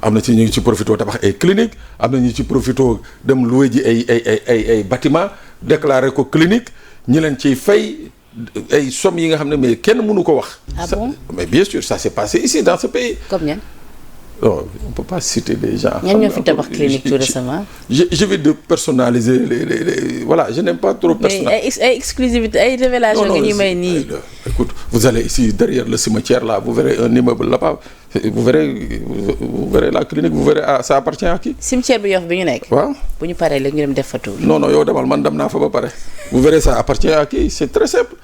S2: am na ci ñu ngi ci profité tabax ay clinique am na ñu ci profité dem louer ji ay bâtiment déclarer ko clinique ñi leen ciy fay ay sommes yi nga xam ne mais kenn mënu ko wax.
S1: Ah bon?
S2: Mais bien sûr ça s'est passé ici dans ce pays.
S1: Comme ñan?
S2: Non, on ne peut pas citer des gens.
S1: ñan ñoo fi tabax clinique tout récemment.
S2: Je vais de personnaliser les voilà je n'aime pas trop personnaliser.
S1: ay exclusivité ay révélation nga ñu may nii.
S2: Écoute vous allez ici derrière le cimetière là vous verrez un immeuble là-bas vous verrez la clinique vous verrez ça appartient à qui.
S1: cimetière bi Yoff bi ñu nekk.
S2: waaw
S1: bu ñu paree léegi ñu dem def fa tour.
S2: non yow demal man dem naa fa ba pare. vous verrez ça appartient à qui c'est très simple.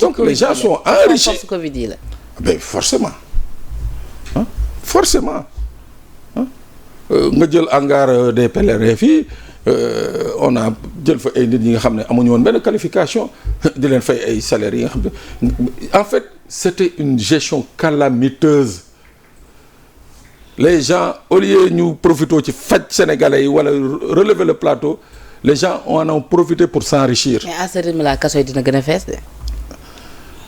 S2: Donc les gens sont enrichis.
S1: force Covid yi la.
S2: Ben forcément forcément. nga jël hangar des pèlerins fii on a jël fa ay nit ñi nga xam ne amuñu woon benn qualification di leen fay ay salaires yi nga xam ne en fait c'était une gestion calamiteuse les gens au lieu ñu profité ci faj sénégalais yi wala relever le plateau les gens en ont profité pour s'enrichir.
S1: mais à ce rythme là kaso yi dina gën a fees de.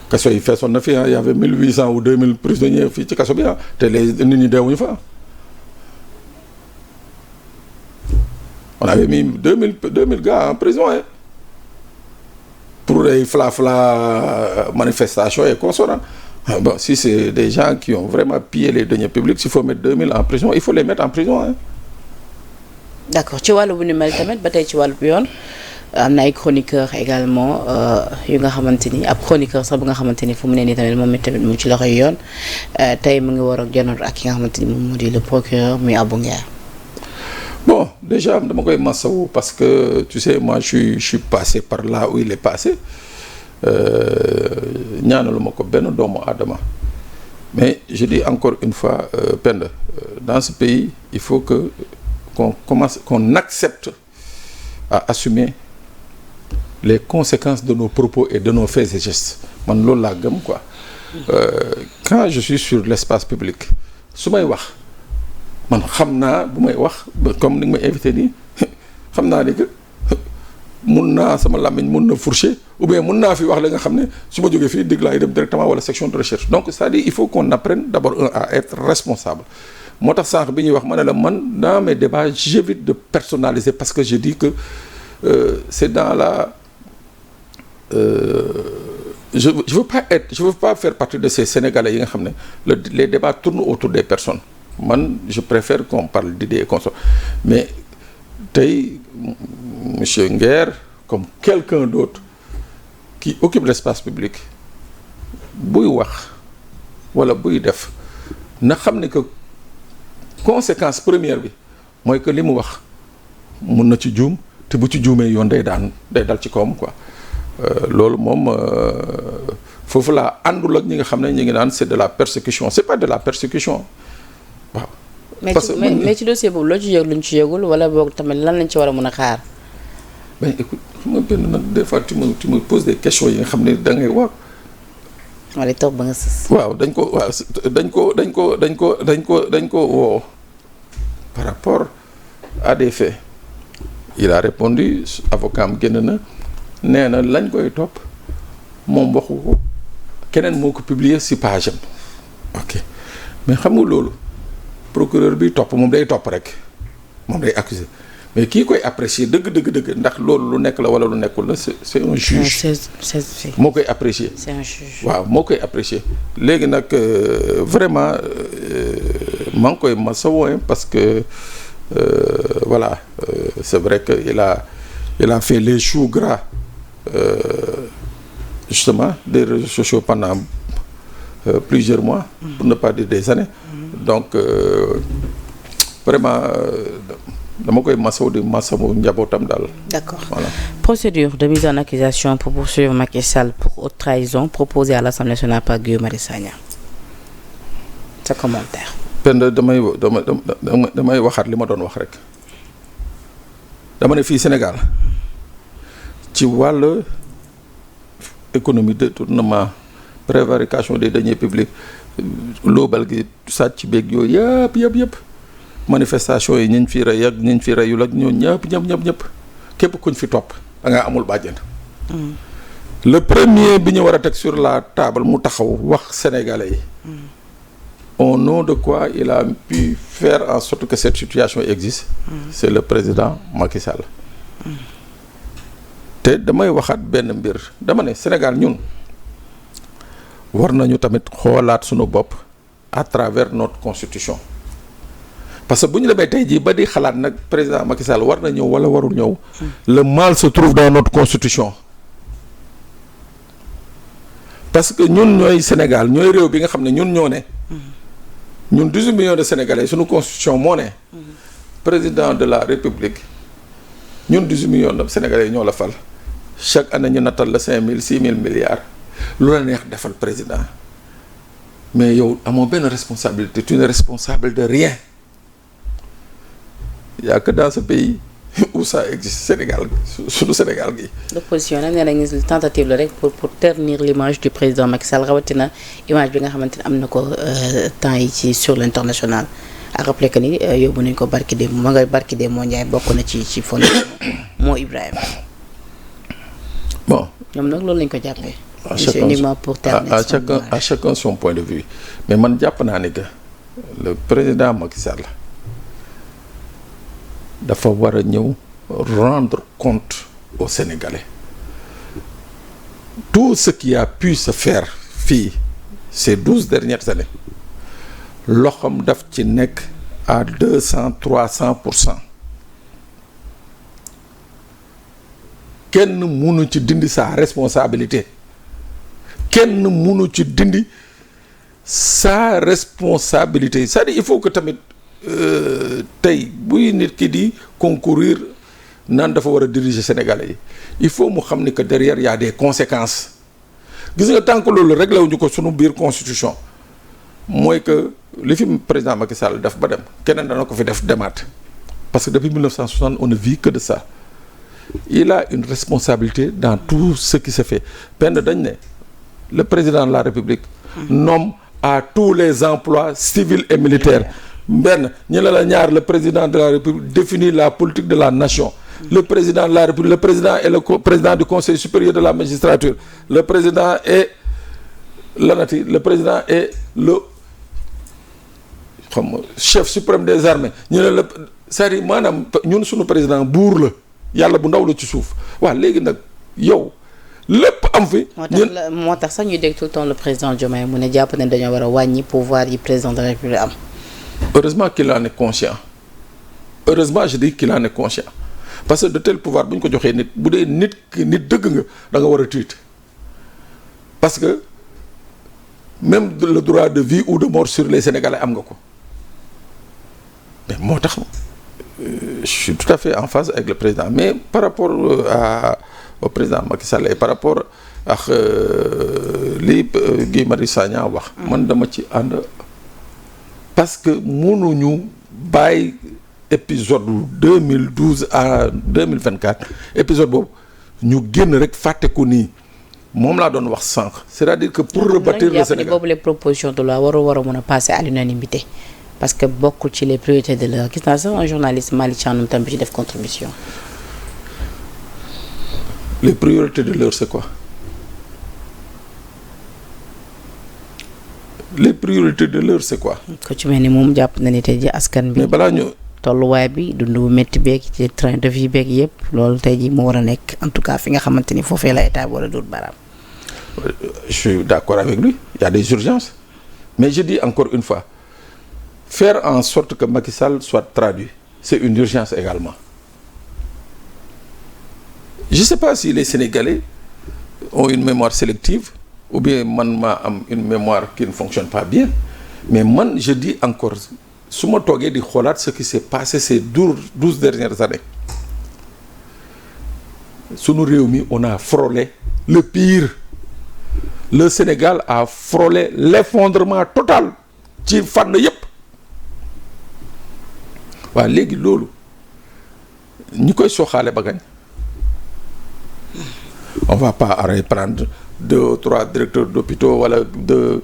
S2: kaso yi feesoon na fi il y avait 1800 ou 2000 prisonniers fii ci kaso bi te les nit ñi deewuñu fa. On avait mis 2000 gars en prison pour pour ay fla manifestation et consorts. Bon, si c'est des gens qui ont vraiment pillé les deniers publics, s'il faut mettre 2000 en prison, il faut les mettre en prison, hein.
S1: D'accord ci wàllu bu ni mel tamit ba tey ci wàllu yoon am na ay chroniqueurs également yu nga xamante ni ab chroniqueur sax bu nga xamante ni fu mu ne nii tamit moom tamit mu ci loxoy yoon tey mu ngi war a janoor ak ki nga xamante ni moom moo di le procureur muy Abou Nguer.
S2: Bon, déjà dama koy masawu parce que tu sais moi je suis passé par là où il est passé ñaanaluma ko benn doomu aadama mais je dis encore une fois Penda dans ce pays il faut que qu'on accepte à assumer les conséquences de nos propos et de nos faits et gestes man loolu laa gëm quoi quand je suis sur l'espace public su may wax man xam naa bu may wax comme ni nga may invité nii xam naa ni que mun naa sama làmmiñ mun na fourcher ou bien mun naa fi wax la nga xam ne su ma jógee fii dégg laa dem directement wala section de recherche donc c'est-à-dire il faut qu'on apprenne d'abord à être responsable moo tax sànq bi ñuy wax ma ne la man dans mes débats j'évite de personnaliser parce que je dis que c'est dans la je veux pas faire partie de ces Sénégalais yi nga xam ne les débats tournent autour des personnes man je préfère qu'on parle d'idées et consorts mais tey monsieur Nguer comme quelqu'un d'autre qui occupe l'espace public buy wax wala buy def na xam ne que conséquence première bi mooy que li mu wax mun na ci juum te bu ci juumee yoon day dal ci kawam quoi loolu moom foofu laa àndul ak ñi nga xam ne ñi ngi naan c'est de la persécution c'est pas de la persécution waaw. parce que
S1: mais ci dossier boobu loo ci yëg luñ ci yëgul wala boog tamit lan lañ ci war a mën a xaar.
S2: ben écoute xam nga benn nag des fois tu me poses des questions yi nga xam ne da ngay wax.
S1: wala toog ba nga sës.
S2: waaw dañ ko woo par rapport à des faits il a répondu avocat am génn na nee na lañ koy topp moom waxu ko keneen moo ko publier ci page am ok mais xam nga loolu procureur bi topp moom day topp rek moom day accuser mais kii koy apprécier dëgg ndax loolu lu nekk la wala lu nekkul la c'est un juge moo koy apprécier
S1: c'est un juge
S2: waaw moo koy apprécier léegi nag vraiment maa ngi koy masawu parce que voilà c'est vrai que il a fait les choux gras justement des réseaux sociaux pendant plusieurs mois pour ne pas dire des années donc vraiment dama koy masawu njabootam daal.
S1: D'accord.
S2: Voilà.
S1: Procédure de mise en accusation pour poursuivre Macky Sall pour haute trahison proposée à l'Assemblée nationale par Guy Marius Sagna. Sa commentaire.
S2: Penda damay waxaat li ma doon wax rek dama ne fii Sénégal ci wàll économie détournement prévarication des deniers publics loobal gi sàcc beeg yooyu yëpp manifestation yi ñu fi rey ak ñu fi reyul ak ñoo ñëpp képp kuñ fi topp da ngaa amul bàjjen. Le premier bi ñu war a teg sur la table mu taxaw wax sénégalais yi. Au nom de quoi il a pu faire en sorte que cette situation existe. C'est le président Macky Sall. te damay waxaat benn mbir dama ne Sénégal ñun war nañu tamit xoolaat sunu bopp à travers notre constitution parce que bu ñu demee tey jii ba di xalaat nag président Macky Sall war na ñëw wala warul ñëw. Le mal se trouve dans notre constitution. parce que ñun ñooy Sénégal ñooy réew bi nga xam ne ñun ñoo ne. ñun 18 millions de Sénégalais sunu constitution moo ne. président de la République ñun 18 millions de Sénégalais ñoo la fal chaque année ñu nattal la 5 000 6 000 milliards lu la neex defal président mais yow amoo benn responsabilité tu n'es responsable de rien il y a que dans ce pays où ça existe Sénégal sunu Sénégal gi.
S1: L'opposition nag nee nañu tentative la rek pour ternir l'image du président Macky Sall rawatina image bi nga xamante ne am na ko temps yi ci sur l'international. à rappeler que ni yóbbu nañ ko barki de moo Ndiaye bokk na ci fondation moo Ibrahima.
S2: bon
S1: ñoom nag loolu lañ ko jàppee.
S2: c'est
S1: uniquement pour terminer
S2: à chacun son point de vue mais man jàpp naa ne que le président Macky Sall dafa war a ñëw rendre compte aux Sénégalais tout ce qui a pu se faire fii ces 12 dernières années loxoom daf ci nekk à 200-300%. kenn mënu ci dindi sa responsabilité kenn mënu ci dindi sa responsabilité c'est-à-dire il faut que tamit tey buy nit ki di concourir naan dafa war a diriger Sénégalais yi il faut mu xam ni que derrière y a des conséquences gis nga tant que loolu réglé wuñu ko sunu biir constitution mooy que li fi président Macky Sall def ba dem keneen dana ko fi def demaat parce que depuis 1960 on ne vit que de ça. Il a une responsabilité dans tout ce qui se fait benn dañ ne le président de la République nomme à tous les emplois civils et militaires benn ñu la ñaar le président de la République définit la politique de la nation. Le président de la République, le président est le président du Conseil supérieur de la magistrature, le président est le président est le chef suprême des armées ñu ne la c'est-à-dire maanaam ñun suñu président buur la yàlla bu ndaw la ci suuf waaw léegi nag yow lépp am fi.
S1: moo tax sax ñuy dégg tout le temps le président Diomaye mu ne jàpp ne dañoo war a wàññi pouvoir yi président de la République am.
S2: Heureusement qu'il en est conscient heureusement je dis qu'il en est conscient parce que de tel pouvoir bu ñu ko joxee nit bu dee nit dëgg nga da nga war a tiit parce que même le droit de vie ou de mort sur les Sénégalais am nga ko mais moo tax. Je suis tout à fait en phase avec le président mais par rapport au président Macky Sall et par rapport ak li Guy Marius Sagna wax man dama ci ànd parce que mënuñu bàyyi épisode 2012 à 2024 épisode boobu ñu génn rek fàtte ko nii moom laa doon wax sànq c'est-à-dire que pour rebâtir le Sénégal
S1: boobu les propositions de loi war a mën a passer à l'unanimité parce que bokkul ci les priorités de l'heure gis naa sax un journaliste Malick Thiandoum tam bi ci def contribution.
S2: Les priorités de l'heure c'est quoi? Les priorités de l'heure c'est quoi?
S1: ko ci mel ni moom jàpp na ni tey ji askan bi.
S2: mais balaa ñu.
S1: tolluwaay bi dund bu métti beeg ci train de vie beeg yëpp loolu tey ji moo war a nekk en tout cas fi nga xamante ni foofee la état wala dul baaraam.
S2: Je suis d'accord avec lui il y a des urgences mais je dis encore une fois. Faire en sorte que Macky Sall soit traduit, c'est une urgence également. Je ne sais pas si les Sénégalais ont une mémoire sélective ou bien man ma am une mémoire qui ne fonctionne pas bien, mais man je dis encore, su ma toogee di xoolaat ce qui s'est passé ces 12 dernières années. Sunu réew mi on a frôlé le pire. Le Sénégal a frôlé l'effondrement total ci fànn yépp. waaw léegi loolu ñi koy sooxaale ba gañ on va pas reprendre 2 ou 3 directeurs d'hôpitaux wala de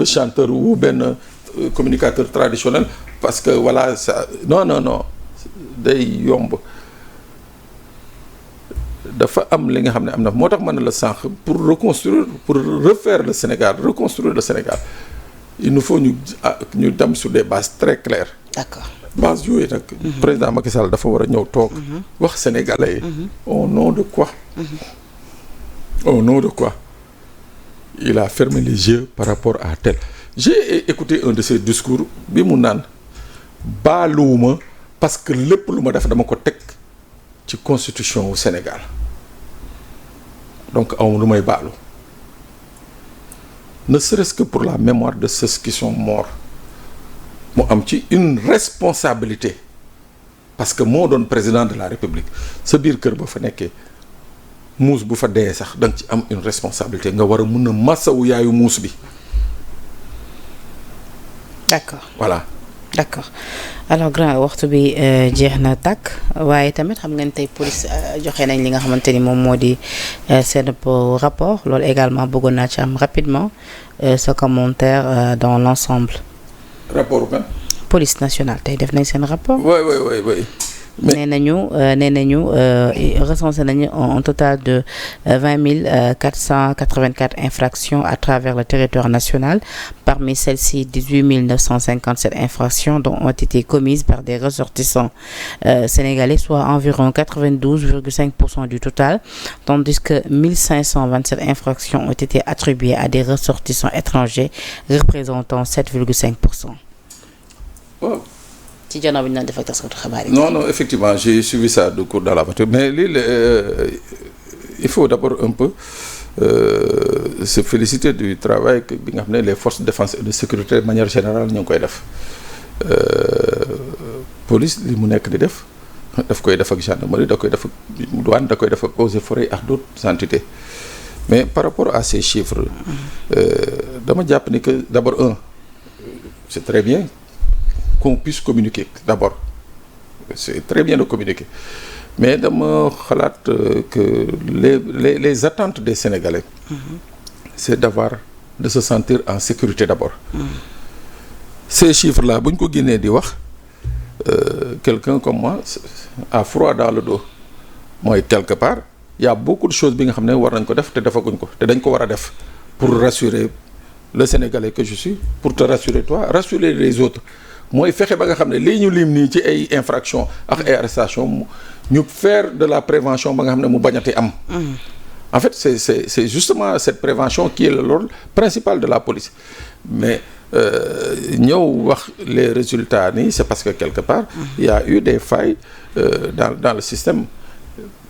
S2: chanteurs ou benn communicateur traditionnel parce que voilà ça non day yomb dafa am li nga xam ne am na moo tax mën na la sànq pour refaire le Sénégal reconstruire le Sénégal il nous faut ñu dem sur des bases très claires.
S1: D'accord.
S2: Bases yooyu nag. président Macky Sall dafa war a ñëw toog. wax sénégalais yi. au nom de quoi. Au nom de quoi il a fermé les yeux par rapport à tel. J'ai écouté un de ses discours bi mu naan baaluwuma parce que lépp lu ma def dama ko teg ci constitution wu Sénégal donc aw lu may baalu. Ne serait-ce que pour la mémoire de ceux qui sont morts mu am ci une responsabilité parce que moo doon président de la République sa biir kër ba fa nekkee muus bu fa dee sax da nga ci am une responsabilité nga war a mun a masawu yaayu muus bi.
S1: D'accord.
S2: Voilà.
S1: D'accord alors grand waxtu bi jeex na tàkk waaye tamit xam ngeen tey police joxe nañ li nga xamante ni moom moo di seen rapport loolu également bëggoon naa ci am rapidement sa commentaire dans l'ensemble.
S2: Rapport kan.
S1: Police nationale tey def nañ seen rapport.
S2: Oui.
S1: nee nañu recensé nañu un total de 20 484 infractions à travers le territoire national. Parmi celles-ci, 18 957 infractions dont ont été commises par des ressortissants sénégalais, soit environ 92,5% du total, tandis que 1527 infractions ont été attribuées à des ressortissants étrangers, représentant 7,5%.
S2: Wow. Non, effectivement, j'ai suivi ça de cours dans la voiture. Mais il faut d'abord un peu se féliciter du travail que les forces de défense et de sécurité de manière générale ñu ngi koy def. Police li mu nekk di def daf koy def ak gendarmerie da koy def ak douane da koy def ak eaux et forêts ak d'autres entités. Mais par rapport à ces chiffres dama jàpp ni que d'abord c'est très bien qu'on puisse communiquer d'abord. C'est très bien de communiquer. Mais dama xalaat que les attentes des Sénégalais c'est de se sentir en sécurité d'abord. Ces chiffres-là bu ñu ko génnee di wax quelqu'un comme moi a froid dans le dos mooy quelque part il y a beaucoup de choses bi nga xam ne war nañ ko def te defaguñ ko te dañ ko war a def pour rassurer le Sénégalais que je suis, pour te rassurer toi, rassurer les autres. Mooy fexe ba nga xam ne lii ñu lim nii ci ay infraction ak ay arrestation ñu faire de la prévention ba nga xam ne mu bañati am. En fait c'est justement cette prévention qui est le rôle principal de la police. Mais ñëw wax les résultats nii c'est parce que quelque part il y a eu des failles dans le système.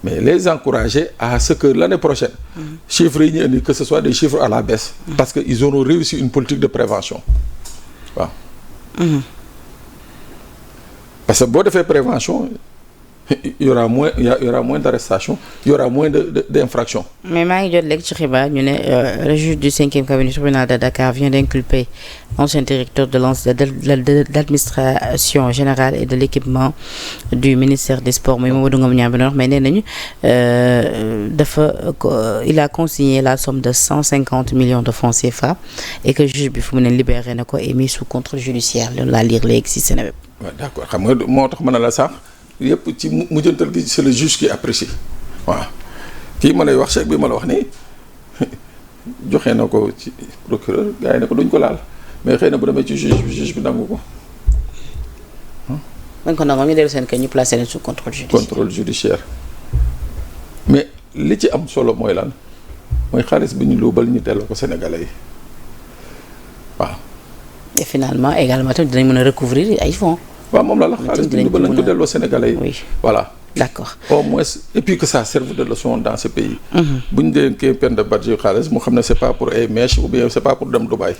S2: Mais les encourager à ce que l'année prochaine chiffres yi ñu indi que ce soit des chiffres à la baisse parce que ils auront réussi une politique de prévention waaw. Parce que boo defee prévention il y aura moins d'arrestations, il y aura moins d'infractions.
S1: Mais maa ngi jot léegi ci xibaar ñu ne le juge du 5e cabinet tribunal de Dakar vient d'inculper l'ancien directeur de l'administration générale et de l'équipement du ministère des Sports muy Mamadou Ngom Niang bi wax mais nee nañu il a consigné la somme de 150 millions de francs CFA et que juge bi fu mu ne libéré na ko et mis sous contrôle judiciaire loolu laa lire léegi ci Seneweb.
S2: waaw d'accord xam nga moo tax mën na la sax yëpp ci mujjantal gi c'est le juge qui apprécie waaw kii ma lay wax chèque bi ma la wax nii joxe na ko ci procureur gars yi ne ko duñ ko laal mais xëy na bu demee ci juge bi nangu ko.
S1: dañ ko nangu ñu dellu seen kay ñu placé leen sous contrôle judiciaire.
S2: Mais li ci am solo mooy lan mooy xaalis bi ñu luubal ñu delloo ko Sénégalais yi waaw.
S1: Et finalement également tamit dinañ mën a recouvrir ay fonds.
S2: waaw moom la xaalis bi ñu luubal nañ ko delloo Sénégalais yi.
S1: Oui.
S2: Voilà.
S1: D'accord.
S2: Au moins et puis que ça serve de leçon dans ce pays. bu ñu dénkee peine de Badji xaalis mu xam ne c'est pas pour ay mèches ou bien c'est pas pour dem Dubaï.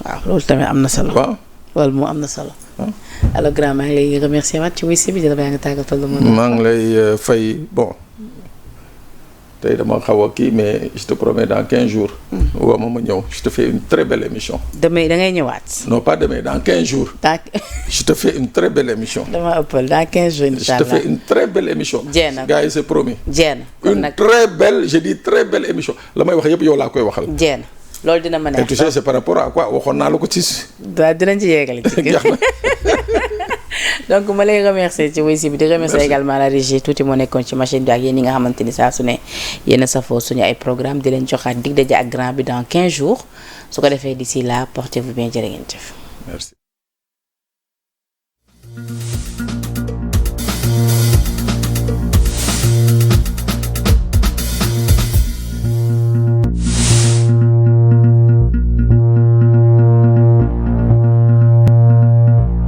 S1: waaw loolu tamit am na solo.
S2: waaw
S1: loolu moo am na solo. alors grand maa ngi lay remercier waat ci wuy si bi di la bàyyi nga tàggatoo la mën.
S2: maa ngi lay fay bon tey dama xaw a kii mais je te promets dans 15 jours. waaw ma ñëw je te fais une très belle émission.
S1: demain da ngay ñëwaat.
S2: non pas demain dans 15 jours. je te fais une très belle émission.
S1: dama ëppal dans 15 jours incha allah
S2: je te fais une très belle émission.
S1: jéem
S2: gars yi c'est promis.
S1: jéem
S2: une très belle je dis très belle émission la may wax yëpp yow laa koy waxal.
S1: jéem loolu dina mën a.
S2: et tu sais c'est par rapport à quoi waxoon naa la ko ci.
S1: waaw dinañ ci yeggale ci kër. donc ma lay remercier ci wuy si bi di remercier également la régie tuuti moo nekkoon ci machine bi ak yéen ñi nga xamante ni saa su ne yéen a safoo suñu ay programme di leen joxaat dig daje ak grand bi dans 15 jours su ko defee d'ici là portez-vous bien jërë ngeen jëf.
S2: Merci.